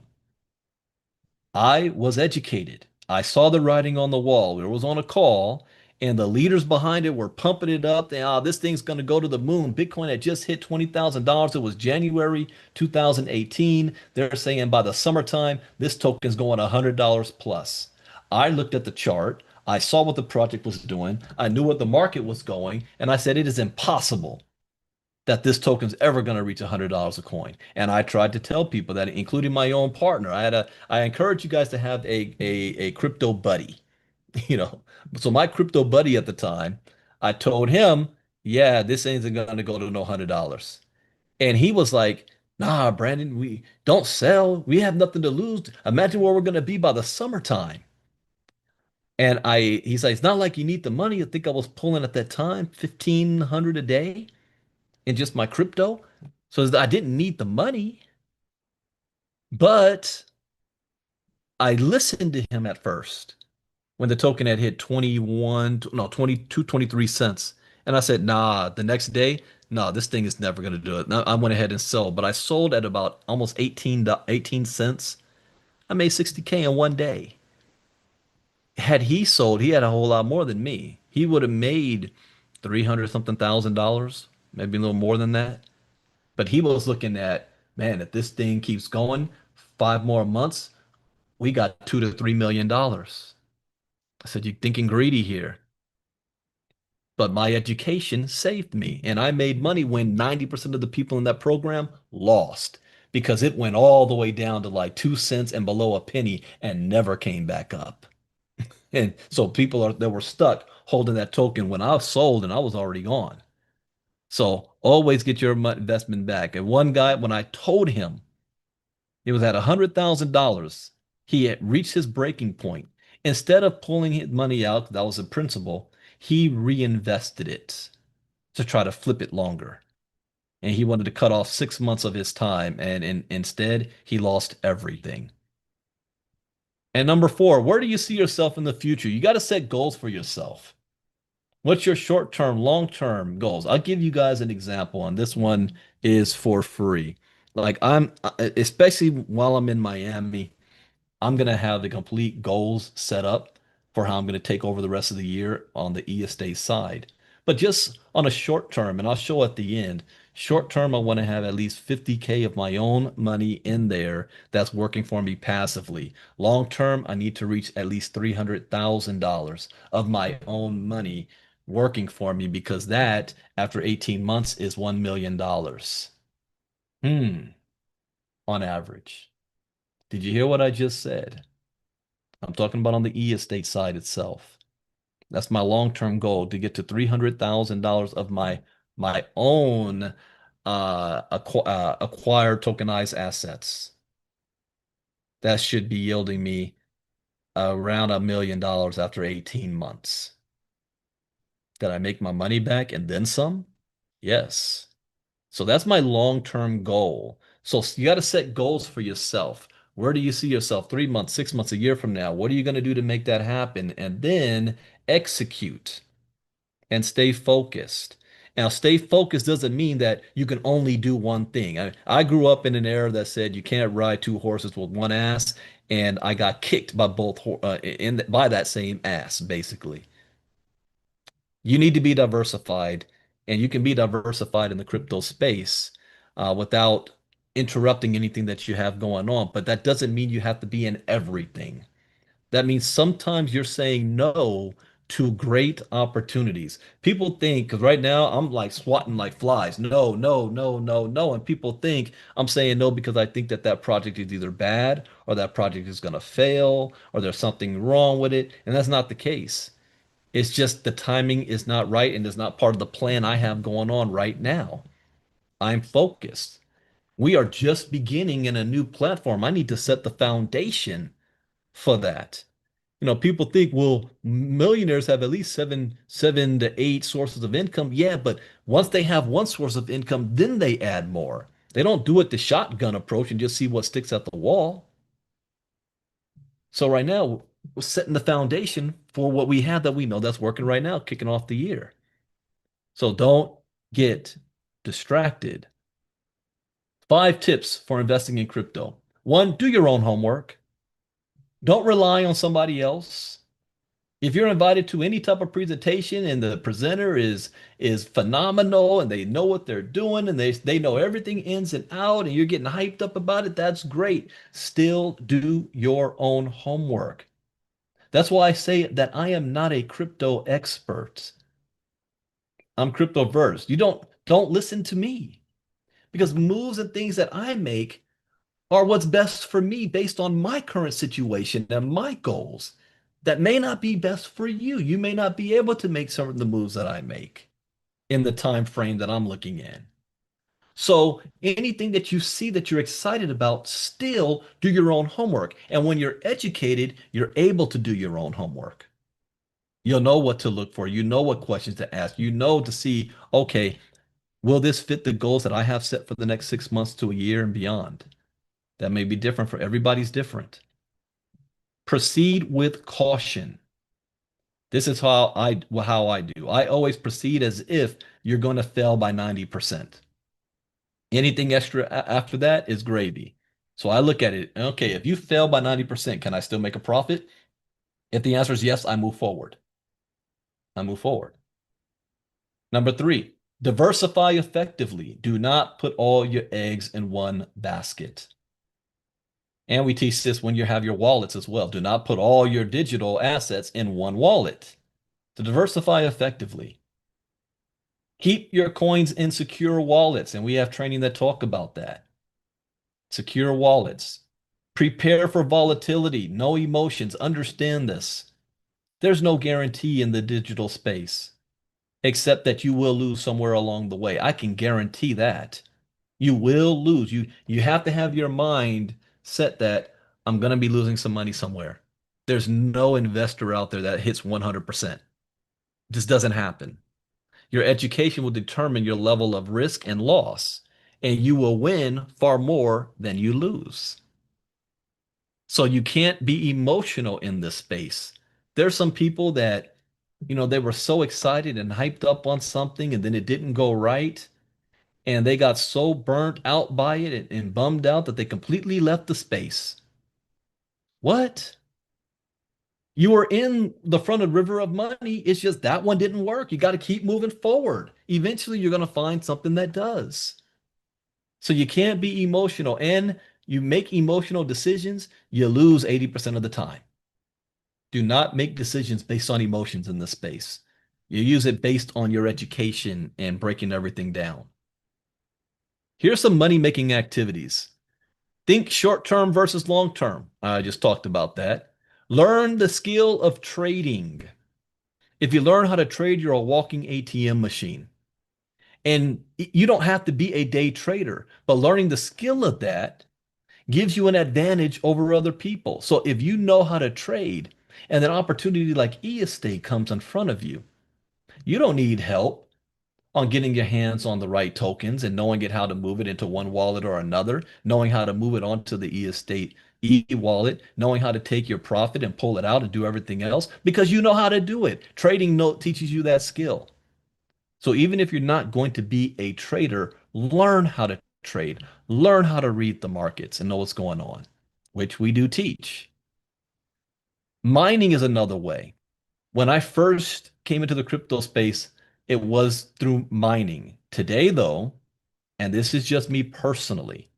I was educated. I saw the writing on the wall. There was on a call, and the leaders behind it were pumping it up. This thing's going to go to the moon. Bitcoin had just hit $20,000. It was January 2018. They're saying by the summertime, this token's going $100 plus. I looked at the chart. I saw what the project was doing. I knew what the market was going, and I said it is impossible that this token's ever going to reach $100 a coin. And I tried to tell people that, including my own partner. I encourage you guys to have a crypto buddy, you know. So my crypto buddy at the time, I told him, yeah, this ain't going to go to no $100. And he was like, nah, Brandon, we don't sell. We have nothing to lose. Imagine where we're going to be by the summertime. And he's like, it's not like you need the money. I think I was pulling at that time 1,500 a day in just my crypto. So I didn't need the money, but I listened to him at first when the token had hit 21, no, 22, 23 cents. And I said, nah, the next day, nah, this thing is never going to do it. Now, I went ahead and sold, but I sold at about almost 18 cents. I made 60K in one day. Had he sold, he had a whole lot more than me. He would have made 300 something thousand dollars, maybe a little more than that. But he was looking at, man, if this thing keeps going 5 more months, we got $2 to $3 million. I said, you're thinking greedy here. But my education saved me. And I made money when 90% of the people in that program lost because it went all the way down to like 2 cents and below a penny and never came back up. And so people that were stuck holding that token when I sold and I was already gone. So always get your investment back. And one guy, when I told him it was at $100,000, he had reached his breaking point. Instead of pulling his money out, that was a principal, he reinvested it to try to flip it longer. And he wanted to cut off 6 months of his time. And instead, he lost everything. And number four, where do you see yourself in the future? You got to set goals for yourself. What's your short-term, long-term goals? I'll give you guys an example, and this one is for free. Like especially while I'm in Miami, I'm gonna have the complete goals set up for how I'm gonna take over the rest of the year on the estate side. But just on a short term, and I'll show at the end, short term, I want to have at least 50K of my own money in there that's working for me passively. Long term, I need to reach at least $300,000 of my own money working for me because that, after 18 months, is $1 million. Hmm, on average. Did you hear what I just said? I'm talking about on the e-estate side itself. That's my long-term goal to get to $300,000 of my own acquired tokenized assets. That should be yielding me around $1 million after 18 months. Did I make my money back and then some? Yes. So that's my long-term goal. So you got to set goals for yourself. Where do you see yourself 3 months, 6 months, a year from now? What are you going to do to make that happen? And then execute and stay focused. Now, stay focused doesn't mean that you can only do one thing. I grew up in an era that said you can't ride two horses with one ass, and I got kicked by by that same ass, basically. You need to be diversified, and you can be diversified in the crypto space without interrupting anything that you have going on. But that doesn't mean you have to be in everything. That means sometimes you're saying no to great opportunities. People think, because right now I'm like swatting like flies. No, no, no, no, no. And people think I'm saying no because I think that that project is either bad or that project is going to fail or there's something wrong with it. And that's not the case. It's just the timing is not right and is not part of the plan I have going on right now. I'm focused. We are just beginning in a new platform. I need to set the foundation for that. People think, well, millionaires have at least seven to eight sources of income. Yeah, but once they have one source of income, then they add more. They don't do it the shotgun approach and just see what sticks at the wall. So right now, we're setting the foundation for what we have that we know that's working right now, kicking off the year. So don't get distracted. 5 tips for investing in crypto. One, do your own homework. Don't rely on somebody else. If you're invited to any type of presentation and the presenter is phenomenal and they know what they're doing and they know everything ins and out and you're getting hyped up about it, that's great. Still do your own homework. That's why I say that I am not a crypto expert. I'm crypto versed. You don't listen to me because moves and things that I make are what's best for me based on my current situation and my goals. That may not be best for you. You may not be able to make some of the moves that I make in the time frame that I'm looking in. So anything that you see that you're excited about, still do your own homework. And when you're educated, you're able to do your own homework. You'll know what to look for. You know what questions to ask. You know to see, okay, will this fit the goals that I have set for the next 6 months to a year and beyond? That may be different for everybody's different. Proceed with caution. This is how I do. I always proceed as if you're going to fail by 90%. Anything extra after that is gravy. So I look at it, okay, if you fail by 90%, can I still make a profit? If the answer is yes, I move forward. I move forward. Number three, diversify effectively. Do not put all your eggs in one basket. And we teach this when you have your wallets as well. Do not put all your digital assets in one wallet. To diversify effectively. Keep your coins in secure wallets, and we have training that talk about that. Secure wallets. Prepare for volatility, no emotions. Understand this. There's no guarantee in the digital space, except that you will lose somewhere along the way. I can guarantee that. You will lose. You have to have your mind set that I'm going to be losing some money somewhere. There's no investor out there that hits 100%. It just doesn't happen. Your education will determine your level of risk and loss, and you will win far more than you lose. So you can't be emotional in this space. There's some people that, they were so excited and hyped up on something and then it didn't go right. And they got so burnt out by it and bummed out that they completely left the space. What? You were in the front of river of money. It's just that one didn't work. You got to keep moving forward. Eventually, you're going to find something that does. So you can't be emotional. And you make emotional decisions, you lose 80% of the time. Do not make decisions based on emotions in this space. You use it based on your education and breaking everything down. Here's some money-making activities. Think short-term versus long-term. I just talked about that. Learn the skill of trading. If you learn how to trade, you're a walking ATM machine. And you don't have to be a day trader, but learning the skill of that gives you an advantage over other people. So if you know how to trade and an opportunity like e-estate comes in front of you, you don't need help on getting your hands on the right tokens and knowing how to move it into one wallet or another, knowing how to move it onto the e-estate e-wallet, knowing how to take your profit and pull it out and do everything else because you know how to do it. Trading note teaches you that skill. So even if you're not going to be a trader, learn how to trade, learn how to read the markets and know what's going on, which we do teach. Mining is another way. When I first came into the crypto space, it was through mining. Today, though, and this is just me personally,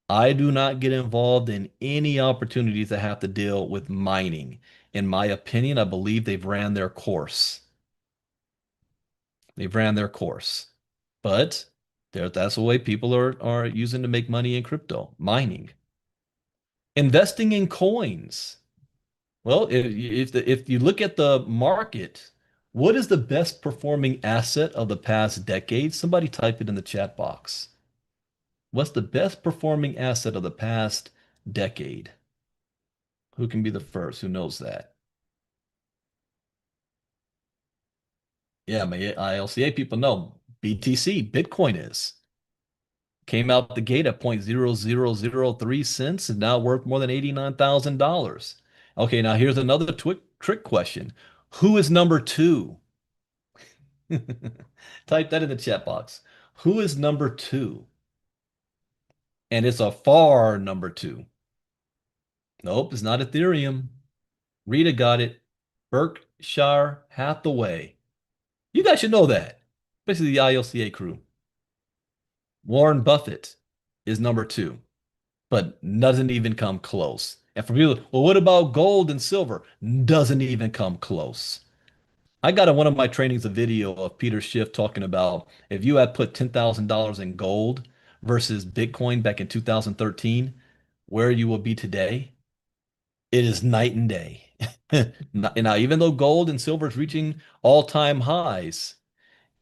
I do not get involved in any opportunities that have to deal with mining. In my opinion, I believe they've ran their course. They've ran their course. But that's the way people are using to make money in crypto, mining. Investing in coins. Well, if you look at the market, what is the best performing asset of the past decade? Somebody type it in the chat box. What's the best performing asset of the past decade? Who can be the first? Who knows that? Yeah, my ILCA people know. BTC, Bitcoin is. Came out the gate at 0.0003 cents and now worth more than $89,000. Okay, now here's another trick question. Who is number two? Type that in the chat box. Who is number two? And it's a far number two. Nope, it's not Ethereum. Rita got it. Berkshire Hathaway. You guys should know that, especially the ILCA crew. Warren Buffett is number two, but doesn't even come close. And for people, well, what about gold and silver? Doesn't even come close. I got in one of my trainings a video of Peter Schiff talking about if you had put $10,000 in gold versus Bitcoin back in 2013, where you will be today. It is night and day. Now, even though gold and silver is reaching all-time highs,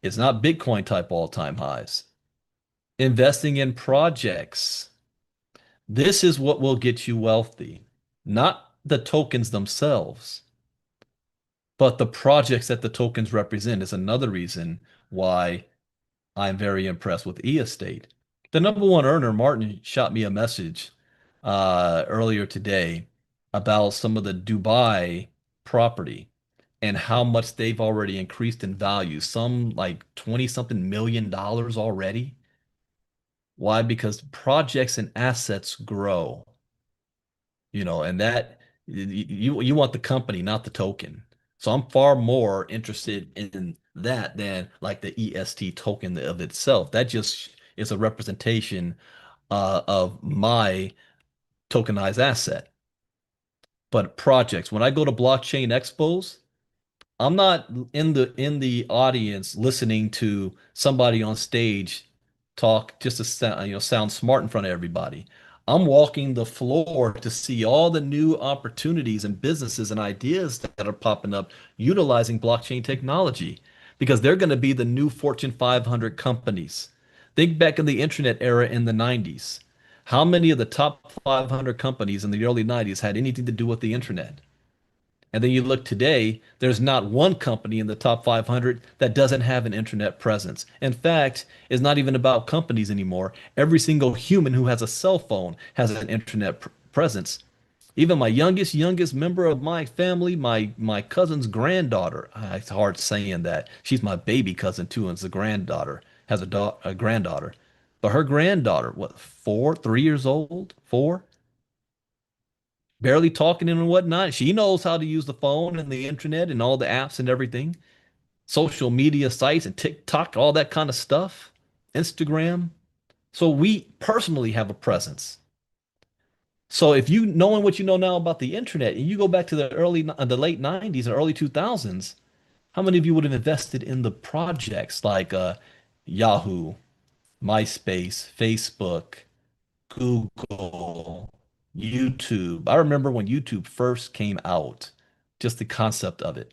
it's not Bitcoin type all-time highs. Investing in projects. This is what will get you wealthy, not the tokens themselves, but the projects that the tokens represent is another reason why I'm very impressed with e-estate. The number one earner, Martin, shot me a message earlier today about some of the Dubai property and how much they've already increased in value. Some like 20 something million dollars already. Why? Because projects and assets grow, and that you want the company, not the token. So I'm far more interested in that than like the EST token of itself. That just is a representation of my tokenized asset. But projects, when I go to blockchain expos, I'm not in the audience listening to somebody on stage talk just to sound smart in front of everybody. I'm walking the floor to see all the new opportunities and businesses and ideas that are popping up utilizing blockchain technology because they're going to be the new Fortune 500 companies. Think back in the internet era in the 90s. How many of the top 500 companies in the early 90s had anything to do with the internet? And then you look today, there's not one company in the top 500 that doesn't have an internet presence. In fact, it's not even about companies anymore. Every single human who has a cell phone has an internet presence. Even my youngest member of my family, my cousin's granddaughter. It's hard saying that. She's my baby cousin too, and it's a granddaughter. Has a granddaughter. But her granddaughter, what, 3 years old? 4? Barely talking and whatnot. She knows how to use the phone and the internet and all the apps and everything, social media sites and TikTok, all that kind of stuff, Instagram. So we personally have a presence. So if you knowing what you know now about the internet and you go back to the late 90s and early 2000s, how many of you would have invested in the projects like Yahoo, MySpace, Facebook, Google, YouTube? I remember when YouTube first came out, just the concept of it.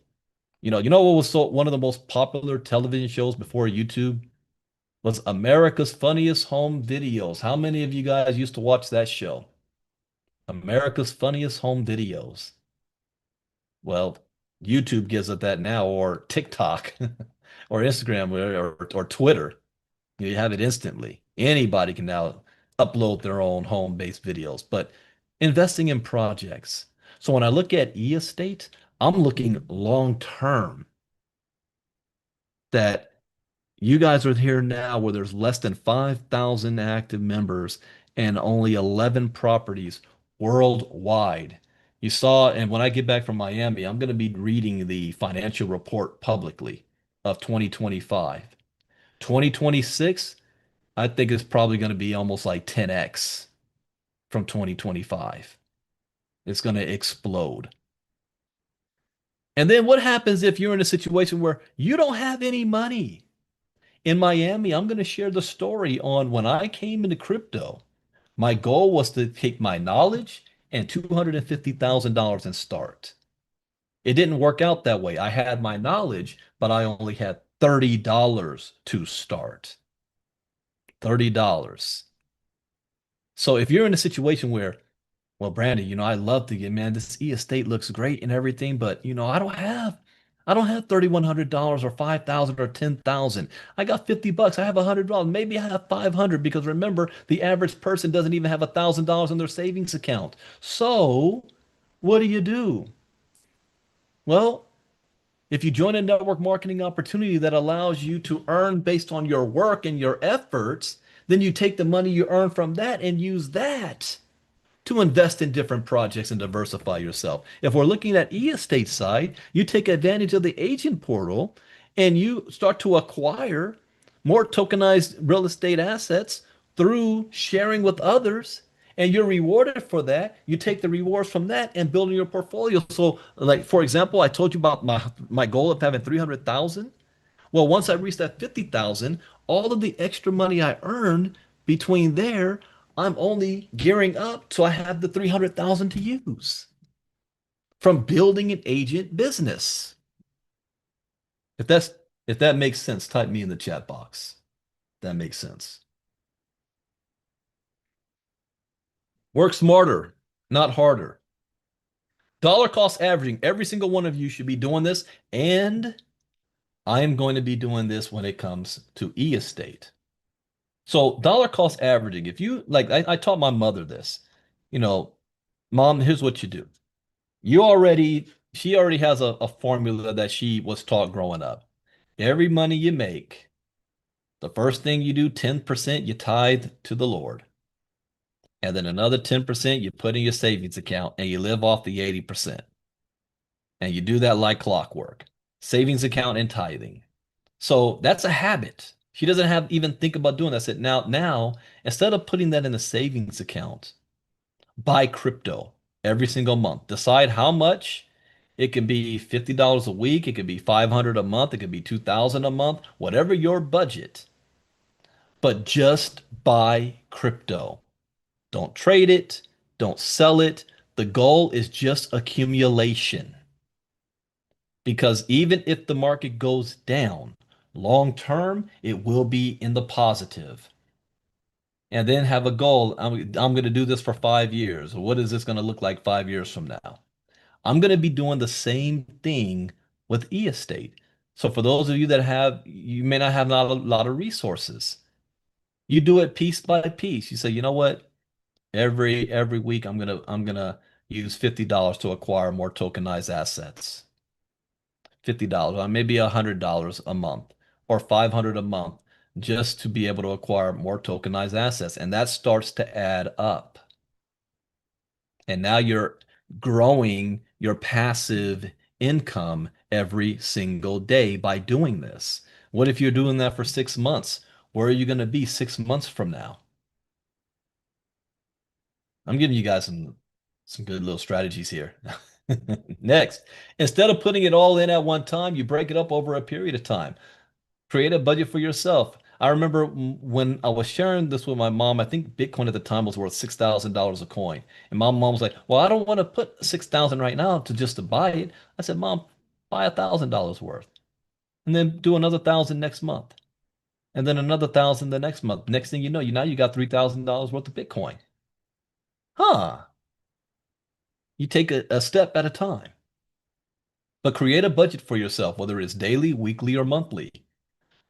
You know what was one of the most popular television shows before YouTube was America's Funniest Home Videos. How many of you guys used to watch that show? America's Funniest Home Videos. Well, YouTube gives it that now, or TikTok, or Instagram, or Twitter. You have it instantly. Anybody can now upload their own home-based videos, but investing in projects. So when I look at e-estate, I'm looking long-term that you guys are here now where there's less than 5,000 active members and only 11 properties worldwide. You saw, and when I get back from Miami, I'm going to be reading the financial report publicly of 2025. 2026, I think it's probably going to be almost like 10x from 2025. It's going to explode. And then what happens if you're in a situation where you don't have any money? In Miami, I'm going to share the story on when I came into crypto. My goal was to take my knowledge and $250,000 and start. It didn't work out that way. I had my knowledge, but I only had $30 to start. $30. So if you're in a situation where, well, Brandon, I love to get, man, this e-estate looks great and everything, but I don't have $3,100 or 5,000 or 10,000. I got $50. I have $100. Maybe I have 500 because remember, the average person doesn't even have $1,000 in their savings account. So what do? Well, if you join a network marketing opportunity that allows you to earn based on your work and your efforts, then you take the money you earn from that and use that to invest in different projects and diversify yourself. If we're looking at e-estate side, you take advantage of the agent portal and you start to acquire more tokenized real estate assets through sharing with others. And you're rewarded for that. You take the rewards from that and building your portfolio. So, like for example, I told you about my goal of having 300,000. Well, once I reach that 50,000, all of the extra money I earned between there, I'm only gearing up so I have the 300,000 to use from building an agent business. If that's if that makes sense, type me in the chat box. That makes sense. Work smarter, not harder. Dollar cost averaging. Every single one of you should be doing this, and I am going to be doing this when it comes to e-estate. So dollar cost averaging, if you like, I taught my mother this. You know, Mom, here's what you do. She already has a formula that she was taught growing up. Every money you make, the first thing you do, 10% you tithe to the Lord. And then another 10% you put in your savings account and you live off the 80%. And you do that like clockwork. Savings account and tithing. So that's a habit. She doesn't have even think about doing that. I said, now, instead of putting that in a savings account, buy crypto every single month. Decide how much. It can be $50 a week. It could be 500 a month. It could be 2,000 a month, whatever your budget. But just buy crypto. Don't trade it. Don't sell it. The goal is just accumulation. Because even if the market goes down, long term, it will be in the positive. And then have a goal. I'm going to do this for 5 years. What is this going to look like 5 years from now? I'm going to be doing the same thing with e-estate. So for those of you that you may not have not a lot of resources. You do it piece by piece. You say, you know what? Every week I'm gonna use $50 to acquire more tokenized assets. $50, or maybe $100 a month, or 500 a month, just to be able to acquire more tokenized assets. And that starts to add up. And now you're growing your passive income every single day by doing this. What if you're doing that for 6 months? Where are you going to be 6 months from now? I'm giving you guys some good little strategies here. Next, instead of putting it all in at one time, you break it up over a period of time. Create a budget for yourself. I remember when I was sharing this with my mom, I think Bitcoin at the time was worth $6,000 a coin. And my mom was like, well, I don't want to put 6,000 right now to buy it. I said, Mom, buy $1,000 worth. And then do another 1,000 next month. And then another 1,000 the next month. Next thing you know, now you got $3,000 worth of Bitcoin. Huh. You take a step at a time. But create a budget for yourself, whether it's daily, weekly, or monthly.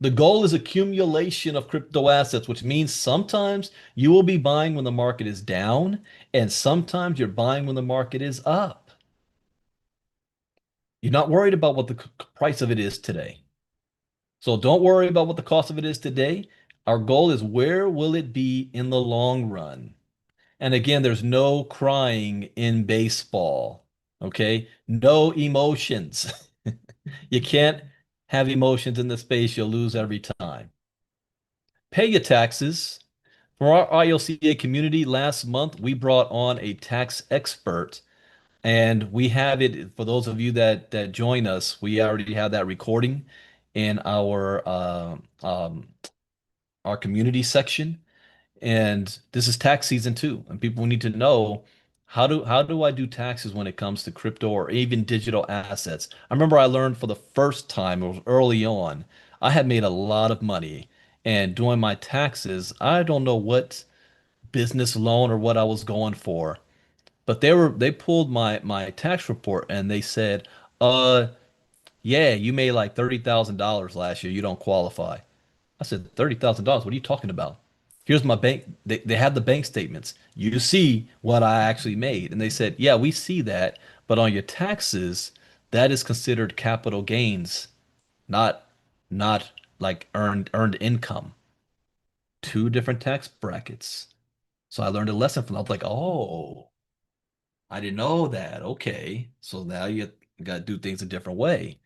The goal is accumulation of crypto assets, which means sometimes you will be buying when the market is down, and sometimes you're buying when the market is up. You're not worried about what the price of it is today. So don't worry about what the cost of it is today. Our goal is where will it be in the long run? And again, there's no crying in baseball. Okay? No emotions. You can't have emotions in the space, you'll lose every time. Pay your taxes. For our ILCA community, last month we brought on a tax expert, and we have it for those of you that join us. We already have that recording in our community section. And this is tax season too, and people need to know how do I do taxes when it comes to crypto or even digital assets. I remember I learned for the first time, it was early on. I had made a lot of money, and doing my taxes, I don't know what business loan or what I was going for, but they pulled my tax report and they said, yeah, you made like $30,000 last year. You don't qualify. I said, $30,000? What are you talking about? Here's my bank. They had the bank statements. You see what I actually made. And they said, yeah, we see that, but on your taxes, that is considered capital gains, not not like earned income. Two different tax brackets. So I learned a lesson from that. I was like, oh, I didn't know that. Okay. So now you got to do things a different way.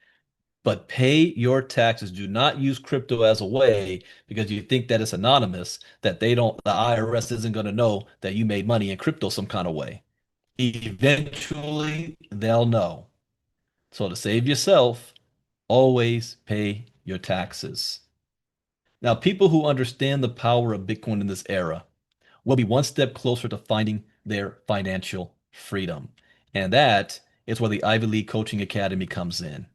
but pay your taxes. Do not use crypto as a way because you think that it's anonymous, that the IRS isn't going to know that you made money in crypto some kind of way. Eventually, they'll know. So to save yourself, always pay your taxes. Now, people who understand the power of Bitcoin in this era will be one step closer to finding their financial freedom. And that is where the Ivy League Coaching Academy comes in.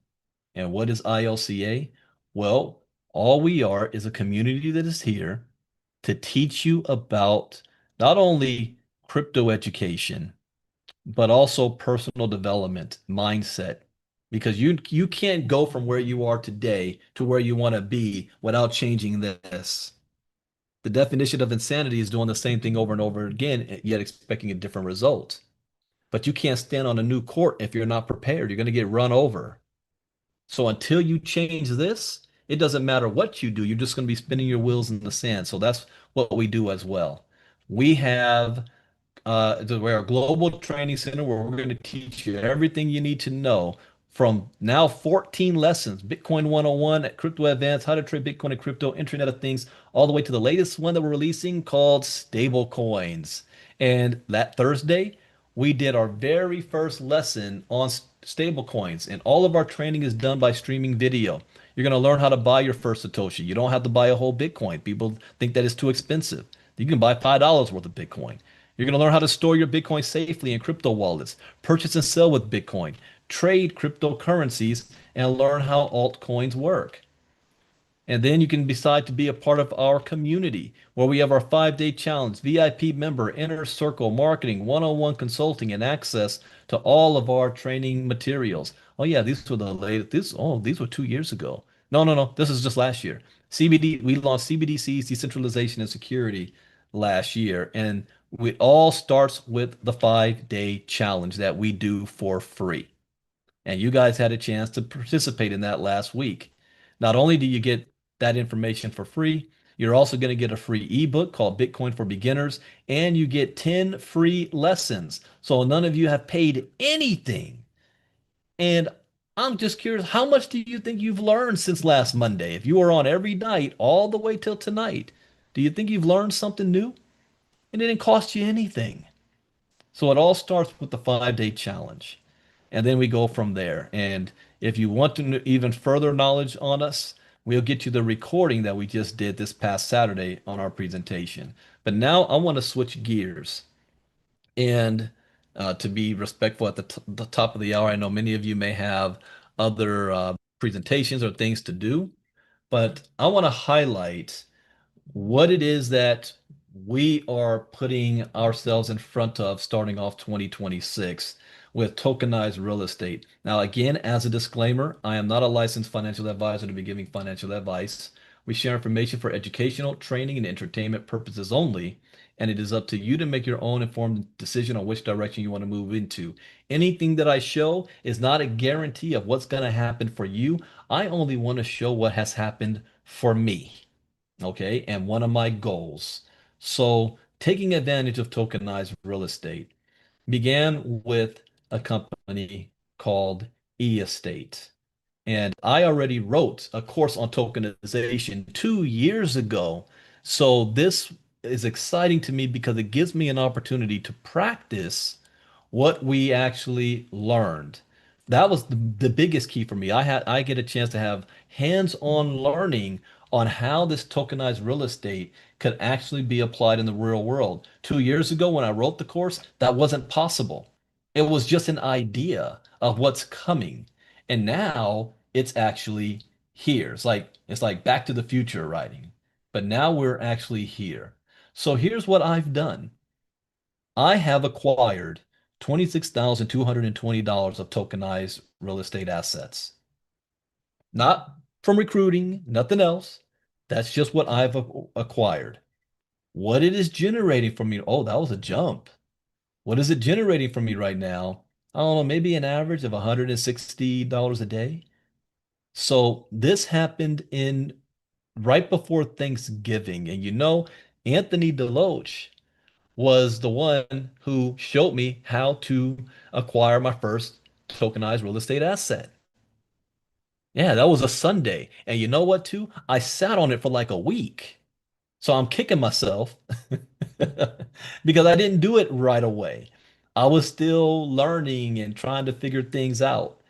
And what is ILCA? Well, all we are is a community that is here to teach you about not only crypto education, but also personal development, mindset. Because you can't go from where you are today to where you want to be without changing this. The definition of insanity is doing the same thing over and over again, yet expecting a different result. But you can't stand on a new court if you're not prepared. You're going to get run over. So until you change this, it doesn't matter what you do. You're just going to be spinning your wheels in the sand. So that's what we do as well. We have we're a global training center where we're going to teach you everything you need to know from now 14 lessons, Bitcoin 101, Crypto Advanced, how to trade Bitcoin and crypto, Internet of Things, all the way to the latest one that we're releasing called stable coins. And that Thursday, we did our very first lesson on stable coins, and all of our training is done by streaming video. You're going to learn how to buy your first Satoshi. You don't have to buy a whole Bitcoin. People think that is too expensive. You can buy $5 worth of Bitcoin. You're going to learn how to store your Bitcoin safely in crypto wallets, purchase and sell with Bitcoin, trade cryptocurrencies, and learn how altcoins work. And then you can decide to be a part of our community where we have our 5-day challenge, VIP member, inner circle, marketing, one-on-one consulting, and access to all of our training materials. Oh yeah, these were the latest. These were 2 years ago. No, no, no. This is just last year. CBD, we launched CBDCs, decentralization and security last year. And it all starts with the 5-day challenge that we do for free. And you guys had a chance to participate in that last week. Not only do you get that information for free, you're also going to get a free ebook called Bitcoin for Beginners, and you get 10 free lessons. So none of you have paid anything. And I'm just curious, how much do you think you've learned since last Monday? If you were on every night, all the way till tonight, do you think you've learned something new? And it didn't cost you anything. So it all starts with the 5-day challenge. And then we go from there. And if you want to even further knowledge on us, we'll get you the recording that we just did this past Saturday on our presentation. But now I want to switch gears. And to be respectful at the top of the hour, I know many of you may have other presentations or things to do, but I want to highlight what it is that we are putting ourselves in front of starting off 2026 with tokenized real estate. Now, again, as a disclaimer, I am not a licensed financial advisor to be giving financial advice. We share information for educational, training, and entertainment purposes only, and it is up to you to make your own informed decision on which direction you want to move into. Anything that I show is not a guarantee of what's going to happen for you. I only want to show what has happened for me, okay, and one of my goals. So taking advantage of tokenized real estate began with a company called eEstate. And I already wrote a course on tokenization 2 years ago. So this is exciting to me because it gives me an opportunity to practice what we actually learned. That was the biggest key for me. I get a chance to have hands-on learning on how this tokenized real estate could actually be applied in the real world. 2 years ago, when I wrote the course, that wasn't possible. It was just an idea of what's coming. And now it's actually here. It's like Back to the Future writing. But now we're actually here. So here's what I've done. I have acquired $26,220 of tokenized real estate assets. Not from recruiting, nothing else. That's just what I've acquired. What it is generating for me, oh, that was a jump. What is it generating for me right now? I don't know, maybe an average of $160 a day. So this happened in right before Thanksgiving. And Anthony Deloach was the one who showed me how to acquire my first tokenized real estate asset. Yeah, that was a Sunday. And you know what, too? I sat on it for like a week. So I'm kicking myself because I didn't do it right away. I was still learning and trying to figure things out.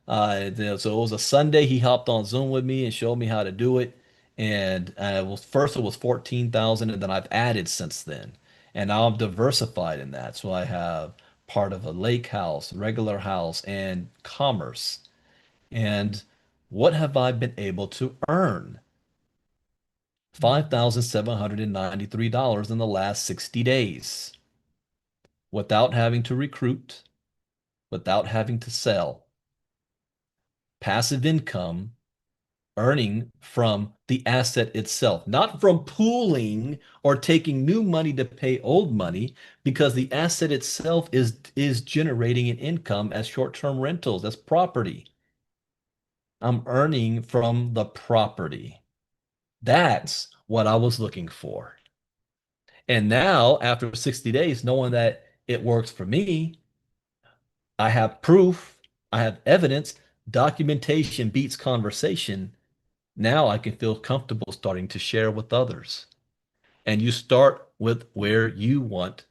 So it was a Sunday. He hopped on Zoom with me and showed me how to do it. And it was 14,000, and then I've added since then. And now I'm diversified in that. So I have part of a lake house, regular house, and commerce. And what have I been able to earn? $5,793 in the last 60 days without having to recruit, without having to sell. Passive income earning from the asset itself, not from pooling or taking new money to pay old money, because the asset itself is generating an income as short-term rentals, as property. I'm earning from the property. That's what I was looking for. And now, after 60 days, knowing that it works for me, I have proof, I have evidence, documentation beats conversation. Now I can feel comfortable starting to share with others. And you start with where you want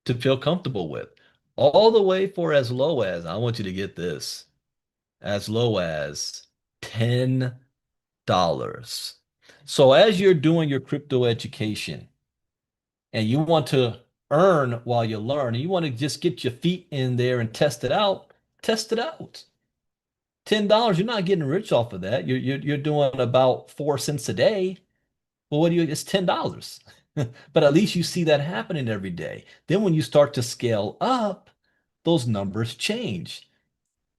to feel comfortable with, all the way for as low as, I want you to get this, as low as $10. So as you're doing your crypto education, and you want to earn while you learn, and you want to just get your feet in there and test it out, test it out. $10, you're not getting rich off of that. You're doing about 4 cents a day. Well, what do you, it's $10. But at least you see that happening every day. Then when you start to scale up, those numbers change.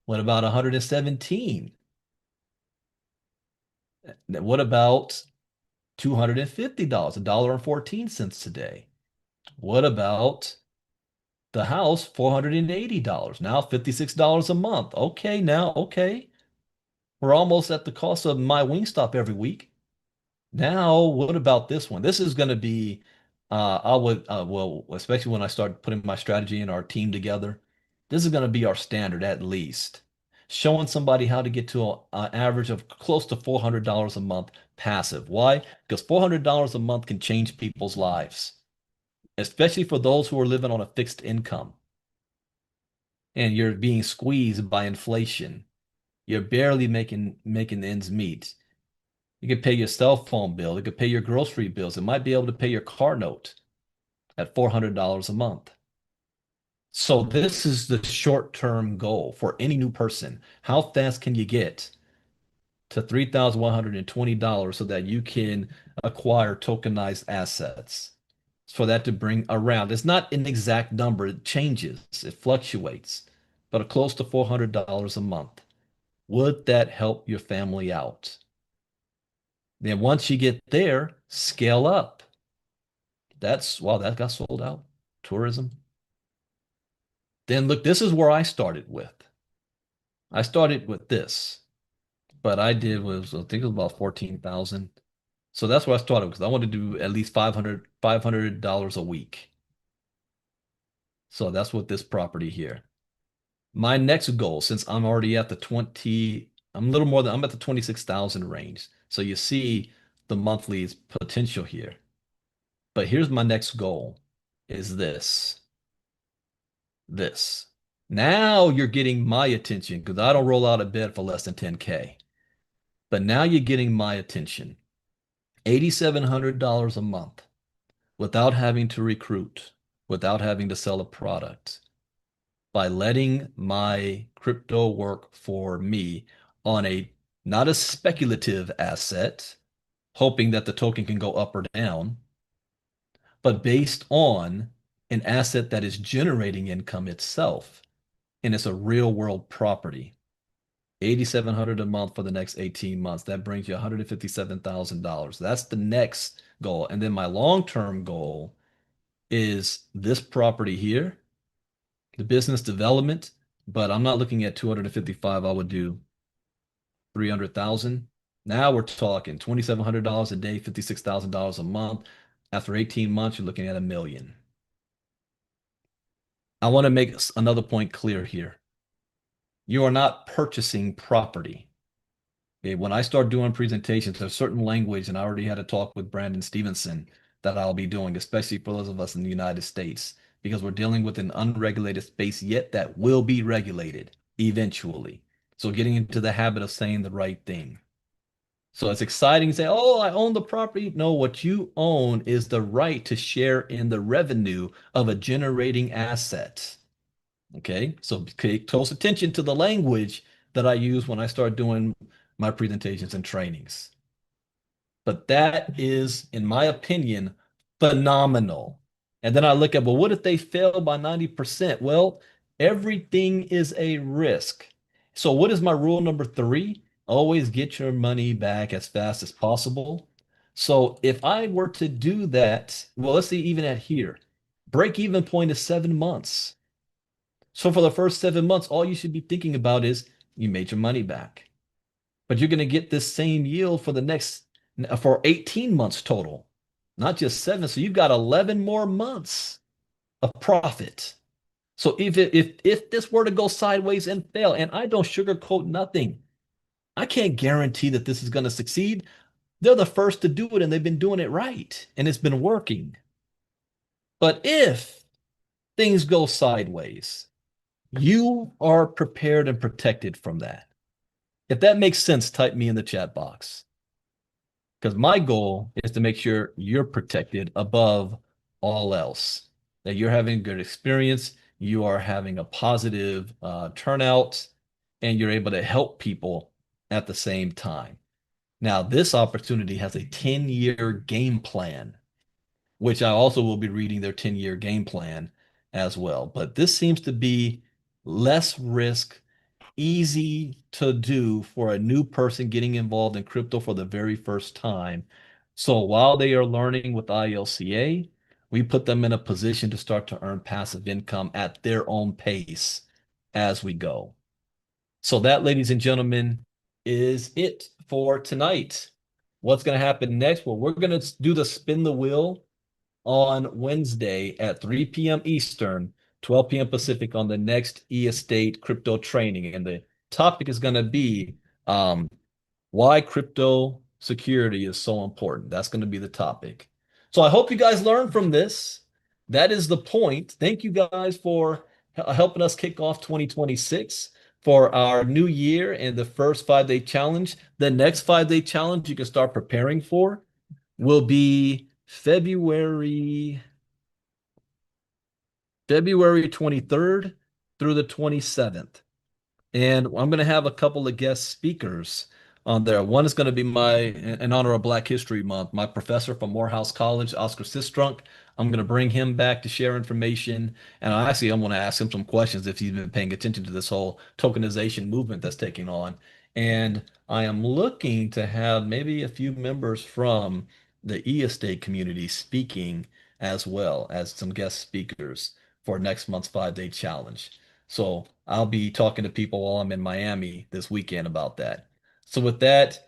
What about 117? What about $250, $1.14 today? What about the house, $480. Now $56 a month. Okay, now, okay. We're almost at the cost of my Wingstop every week. Now, what about this one? This is going to be, I would, well, especially when I start putting my strategy and our team together, this is going to be our standard at least. Showing somebody how to get to an average of close to $400 a month passive. Why? Because $400 a month can change people's lives, especially for those who are living on a fixed income and you're being squeezed by inflation. You're barely making ends meet. You could pay your cell phone bill. You could pay your grocery bills. It might be able to pay your car note at $400 a month. So this is the short-term goal for any new person. How fast can you get to $3,120 so that you can acquire tokenized assets? For that to bring around. It's not an exact number. It changes. It fluctuates, but close to $400 a month. Would that help your family out? Then once you get there, scale up. Wow, that got sold out. Tourism. Then look, this is where I started with. I started with this, but I did was, I think it was about 14,000. So that's where I started because I wanted to do at least $500 a week. So that's what this property here. My next goal, since I'm already at the 20, I'm a little more than, I'm at the 26,000 range. So you see the monthly potential here. But here's my next goal is this. This. Now you're getting my attention because I don't roll out of bed for less than 10K. But now you're getting my attention. $8,700 a month without having to recruit, without having to sell a product, by letting my crypto work for me on a not a speculative asset, hoping that the token can go up or down, but based on an asset that is generating income itself, and it's a real world property. 8,700 a month for the next 18 months. That brings you $157,000. That's the next goal. And then my long-term goal is this property here, the business development, but I'm not looking at 255. I would do 300,000. Now we're talking $2,700 a day, $56,000 a month. After 18 months, you're looking at $1 million. I want to make another point clear here. You are not purchasing property. Okay, when I start doing presentations, there's certain language, and I already had a talk with Brandon Stevenson that I'll be doing, especially for those of us in the United States, because we're dealing with an unregulated space yet that will be regulated eventually. So getting into the habit of saying the right thing. So it's exciting to say, oh, I own the property. No, what you own is the right to share in the revenue of a generating asset. Okay, so pay close attention to the language that I use when I start doing my presentations and trainings. But that is, in my opinion, phenomenal. And then I look at, well, what if they fail by 90%? Well, everything is a risk. So what is my rule number 3? Always get your money back as fast as possible. So if I were to do that, well, let's see, even at here, break even point is 7 months. So for the first 7 months, all you should be thinking about is you made your money back. But you're going to get this same yield for the next for 18 months total, not just 7. So you've got 11 more months of profit. So if this were to go sideways and fail, and I don't sugarcoat nothing, I can't guarantee that this is going to succeed. They're the first to do it, and they've been doing it right, and it's been working. But if things go sideways, you are prepared and protected from that. If that makes sense, type me in the chat box. Because my goal is to make sure you're protected above all else, that you're having a good experience, you are having a positive turnout, and you're able to help people at the same time. Now, this opportunity has a 10-year game plan, which I also will be reading their 10-year game plan as well. But this seems to be less risk, easy to do for a new person getting involved in crypto for the very first time. So while they are learning with ILCA, we put them in a position to start to earn passive income at their own pace as we go. So that, ladies and gentlemen, is it for tonight. What's going to happen next? Well, we're going to do the spin the wheel on Wednesday at 3 p.m. Eastern, 12 p.m. Pacific on the next e-estate crypto training. And the topic is going to be why crypto security is so important. That's going to be the topic. So I hope you guys learned from this. That is the point. Thank you guys for helping us kick off 2026 for our new year and the first 5-day challenge. The next 5-day challenge you can start preparing for will be February 23rd through the 27th. And I'm going to have a couple of guest speakers on there. One is going to be in honor of Black History Month, my professor from Morehouse College, Oscar Sistrunk. I'm going to bring him back to share information. And I'm going to ask him some questions if he's been paying attention to this whole tokenization movement that's taking on. And I am looking to have maybe a few members from the e-estate community speaking as well as some guest speakers for next month's 5-day challenge. So I'll be talking to people while I'm in Miami this weekend about that. So with that,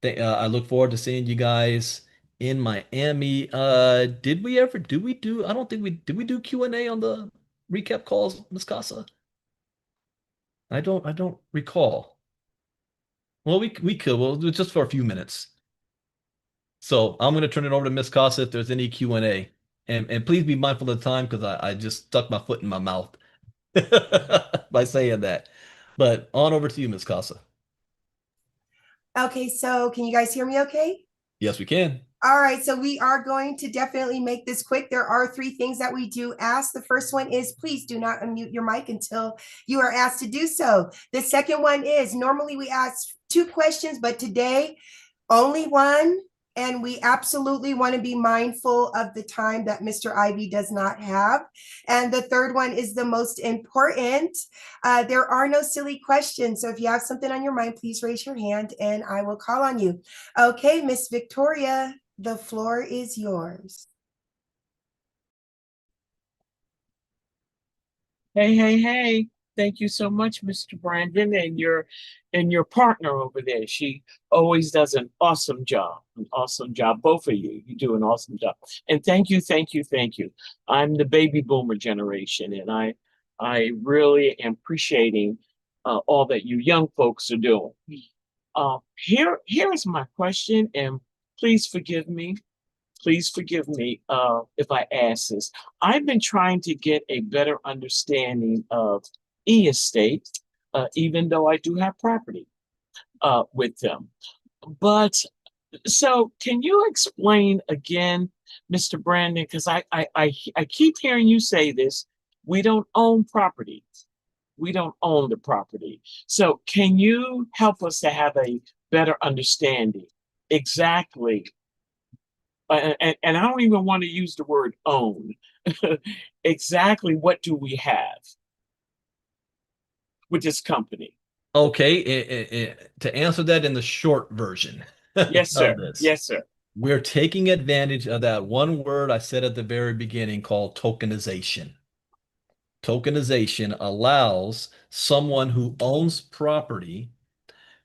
I look forward to seeing you guys in Miami. Did we ever I don't think did we do Q&A on the recap calls, Ms. Casa? I don't recall. Well, we could. Well, just for a few minutes. So I'm going to turn it over to Ms. Casa if there's any Q&A. And please be mindful of the time because I just stuck my foot in my mouth by saying that. But on over to you, Ms. Casa. Okay, so can you guys hear me okay? Yes, we can. All right, so we are going to definitely make this quick. There are 3 things that we do ask. The first one is please do not unmute your mic until you are asked to do so. The second one is normally we ask 2 questions, but today only 1. And we absolutely want to be mindful of the time that Mr. Ivey does not have. And the third one is the most important. There are no silly questions. So if you have something on your mind, please raise your hand and I will call on you. Okay, Miss Victoria, the floor is yours. Hey. Thank you so much, Mr. Brandon, and your partner over there. She always does an awesome job. Both of you. You do an awesome job. And thank you. I'm the baby boomer generation, and I really am appreciating all that you young folks are doing. Here is my question, and please forgive me. Please forgive me if I ask this. I've been trying to get a better understanding of e-estate, even though I do have property with them. But so, can you explain again, Mr. Brandon? Because I keep hearing you say this. We don't own property. We don't own the property. So, can you help us to have a better understanding exactly? And I don't even want to use the word own. Exactly what do we have with this company? Okay, to answer that in the short version Yes, of sir. this, Yes, sir. we're taking advantage of that one word I said at the very beginning called tokenization. Tokenization allows someone who owns property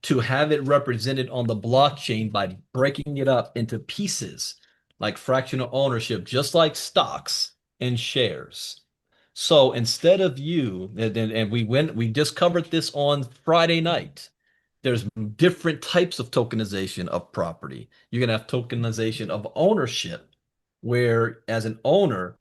to have it represented on the blockchain by breaking it up into pieces like fractional ownership, just like stocks and shares. So instead of you, and we just covered this on Friday night. There's different types of tokenization of property. You can have tokenization of ownership, where as an owner,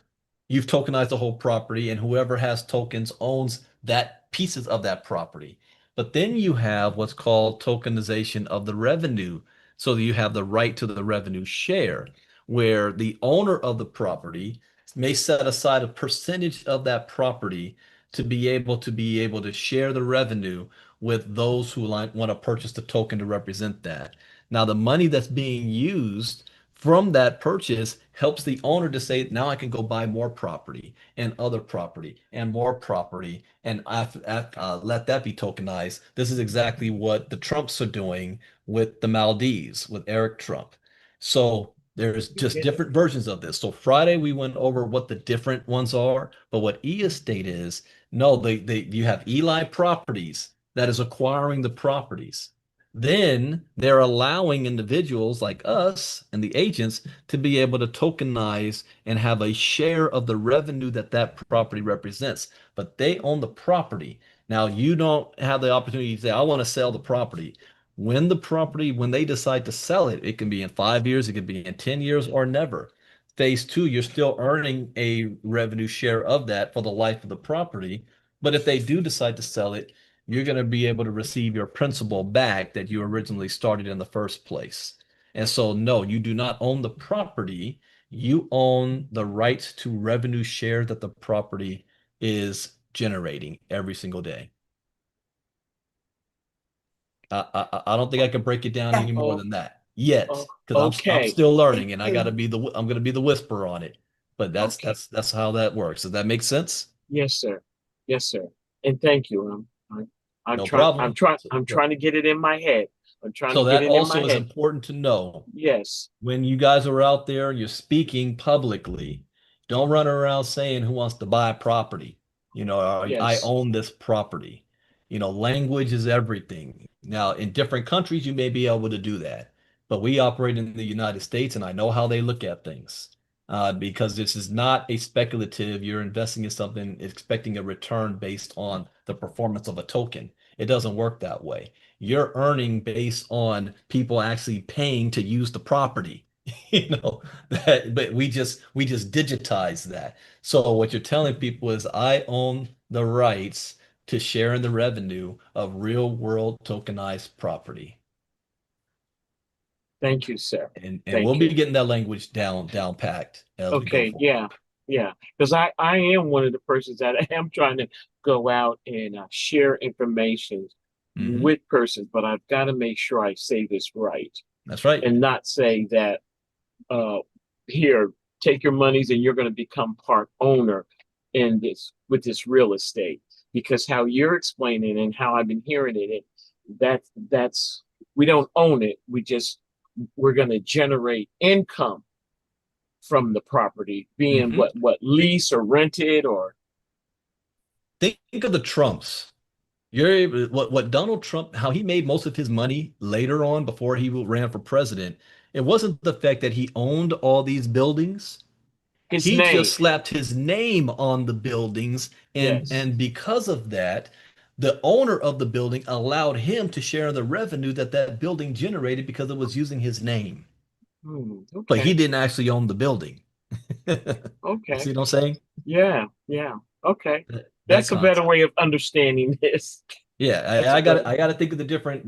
you've tokenized the whole property, and whoever has tokens owns that pieces of that property. But then you have what's called tokenization of the revenue. So that you have the right to the revenue share, where the owner of the property may set aside a percentage of that property to be able to share the revenue with those who want to purchase the token to represent that. Now, the money that's being used from that purchase helps the owner to say, now I can go buy more property and other property and more property and let that be tokenized. This is exactly what the Trumps are doing with the Maldives, with Eric Trump. So there's just different versions of this. So Friday we went over what the different ones are, but what e-estate is, no, you have Eli Properties that is acquiring the properties. Then they're allowing individuals like us and the agents to be able to tokenize and have a share of the revenue that that property represents. But they own the property. Now, you don't have the opportunity to say, I want to sell the property. When they decide to sell it, it can be in 5 years, it could be in 10 years, or never. Phase two, you're still earning a revenue share of that for the life of the property. But if they do decide to sell it, you're going to be able to receive your principal back that you originally started in the first place. And so, no, you do not own the property. You own the rights to revenue share that the property is generating every single day. I don't think I can break it down any more Oh, than that yet, oh, because I'm okay. still learning, and I'm gonna be the whisperer on it. But that's Okay. that's how that works. Does that make sense? Yes, sir. Yes, sir. And thank you. I'm No trying. problem. I'm trying to get it in my head. I'm trying to So get that it in my also is head. important to know. Yes. When you guys are out there and you're speaking publicly, don't run around saying who wants to buy property. I Yes. own this property. Language is everything. Now, in different countries, you may be able to do that, but we operate in the United States, and I know how they look at things. Because this is not a speculative, you're investing in something, expecting a return based on the performance of a token. It doesn't work that way. You're earning based on people actually paying to use the property. But we just digitize that. So what you're telling people is I own the rights to share in the revenue of real world tokenized property. Thank you, sir. And we'll Thank be you. getting that language down packed as we go Okay. forward. Yeah. Yeah. Because I am one of the persons that I am trying to go out and share information Hmm. with persons, but I've got to make sure I say this right That's right. and not say that uh, here, take your monies and you're going to become part owner in this with this real estate. Because how you're explaining and how I've been hearing that's we don't own it. We're going to generate income from the property, being Hmm. what lease or rented or Think of the Trumps. What Donald Trump, how he made most of his money later on before he ran for president. It wasn't the fact that he owned all these buildings. his He name. just slapped his name on the buildings, and Yes. and because of that, the owner of the building allowed him to share in the revenue that that building generated because it was using his name. But he Okay. didn't actually own the building. You Okay. see what I'm saying? Yeah. Yeah. Okay. That That's a better concept. way of understanding this. Yeah, That's a better. I got to think of the different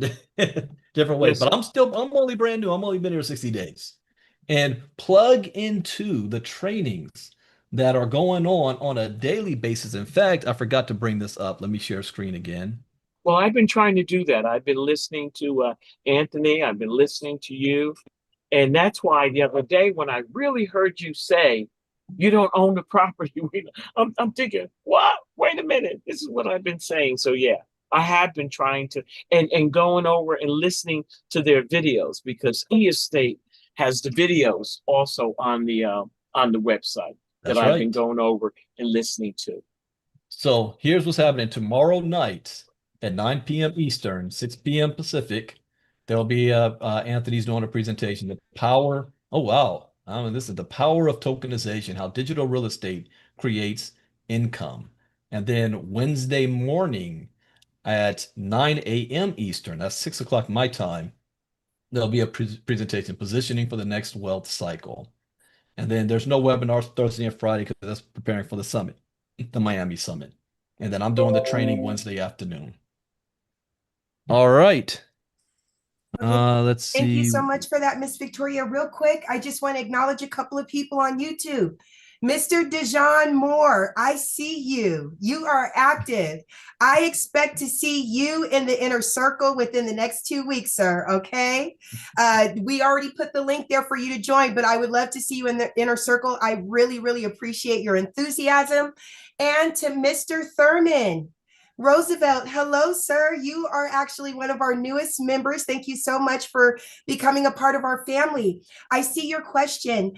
different ways. Yes, But sir. I'm only brand new. I'm only been here 60 days. And plug into the trainings that are going on a daily basis. In fact, I forgot to bring this up. Let me share screen again. Well, I've been trying to do that. I've been listening to Anthony. I've been listening to you. And that's why the other day when I really heard you say, you don't own the property, I'm thinking, what? Wait a minute. This is what I've been saying. So yeah, I have been trying to and going over and listening to their videos because eState has the videos also on the website that That's I've been right. going over and listening to. So here's what's happening tomorrow night at 9 p.m. Eastern, 6 p.m. Pacific. There'll be Anthony's doing a presentation. The power. Oh wow! I mean, this is the power of tokenization. How digital real estate creates income. And then Wednesday morning at 9 a.m. Eastern. That's 6 o'clock my time. There'll be a presentation positioning for the next wealth cycle. And then there's no webinars Thursday and Friday because that's preparing for the summit, the Miami summit. And then I'm doing the training Wednesday afternoon. All right. Okay. Let's Thank you see. so much for that, Miss Victoria. Real quick, I just want to acknowledge a couple of people on YouTube. Mr. Dejan Moore, I see you. You are active. I expect to see you in the inner circle within the next 2 weeks, sir. Okay. We already put the link there for you to join, but I would love to see you in the inner circle. I really, really appreciate your enthusiasm. And to Mr. Thurman, Roosevelt, hello, sir. You are actually one of our newest members. Thank you so much for becoming a part of our family. I see your question.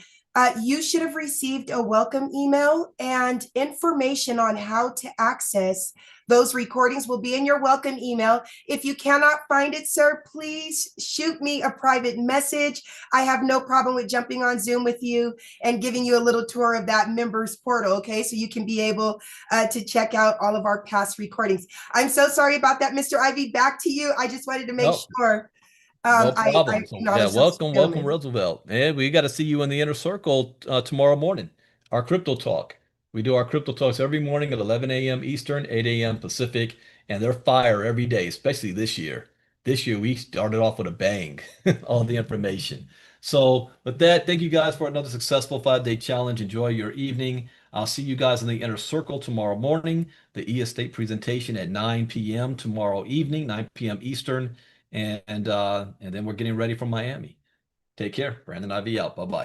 You should have received a welcome email, and information on how to access those recordings will be in your welcome email. If you cannot find it, sir, please shoot me a private message. I have no problem with jumping on Zoom with you and giving you a little tour of that members portal, okay? So you can be able to check out all of our past recordings. I'm so sorry about that, Mr. Ivy. Back to you. I just wanted to make No, sure no I problem. So yeah, acknowledge those welcome, gentlemen. Roosevelt. And we got to see you in the inner circle tomorrow morning. Our crypto talk. We do our crypto talks every morning at 11 a.m. Eastern, 8 a.m. Pacific, and they're fire every day, especially this year. This year we started off with a bang, all the information. So with that, thank you guys for another successful 5-day challenge. Enjoy your evening. I'll see you guys in the inner circle tomorrow morning. The e-estate presentation at 9 p.m. tomorrow evening, 9 p.m. Eastern. And then we're getting ready for Miami. Take care. Brandon Ivey out. Bye-bye.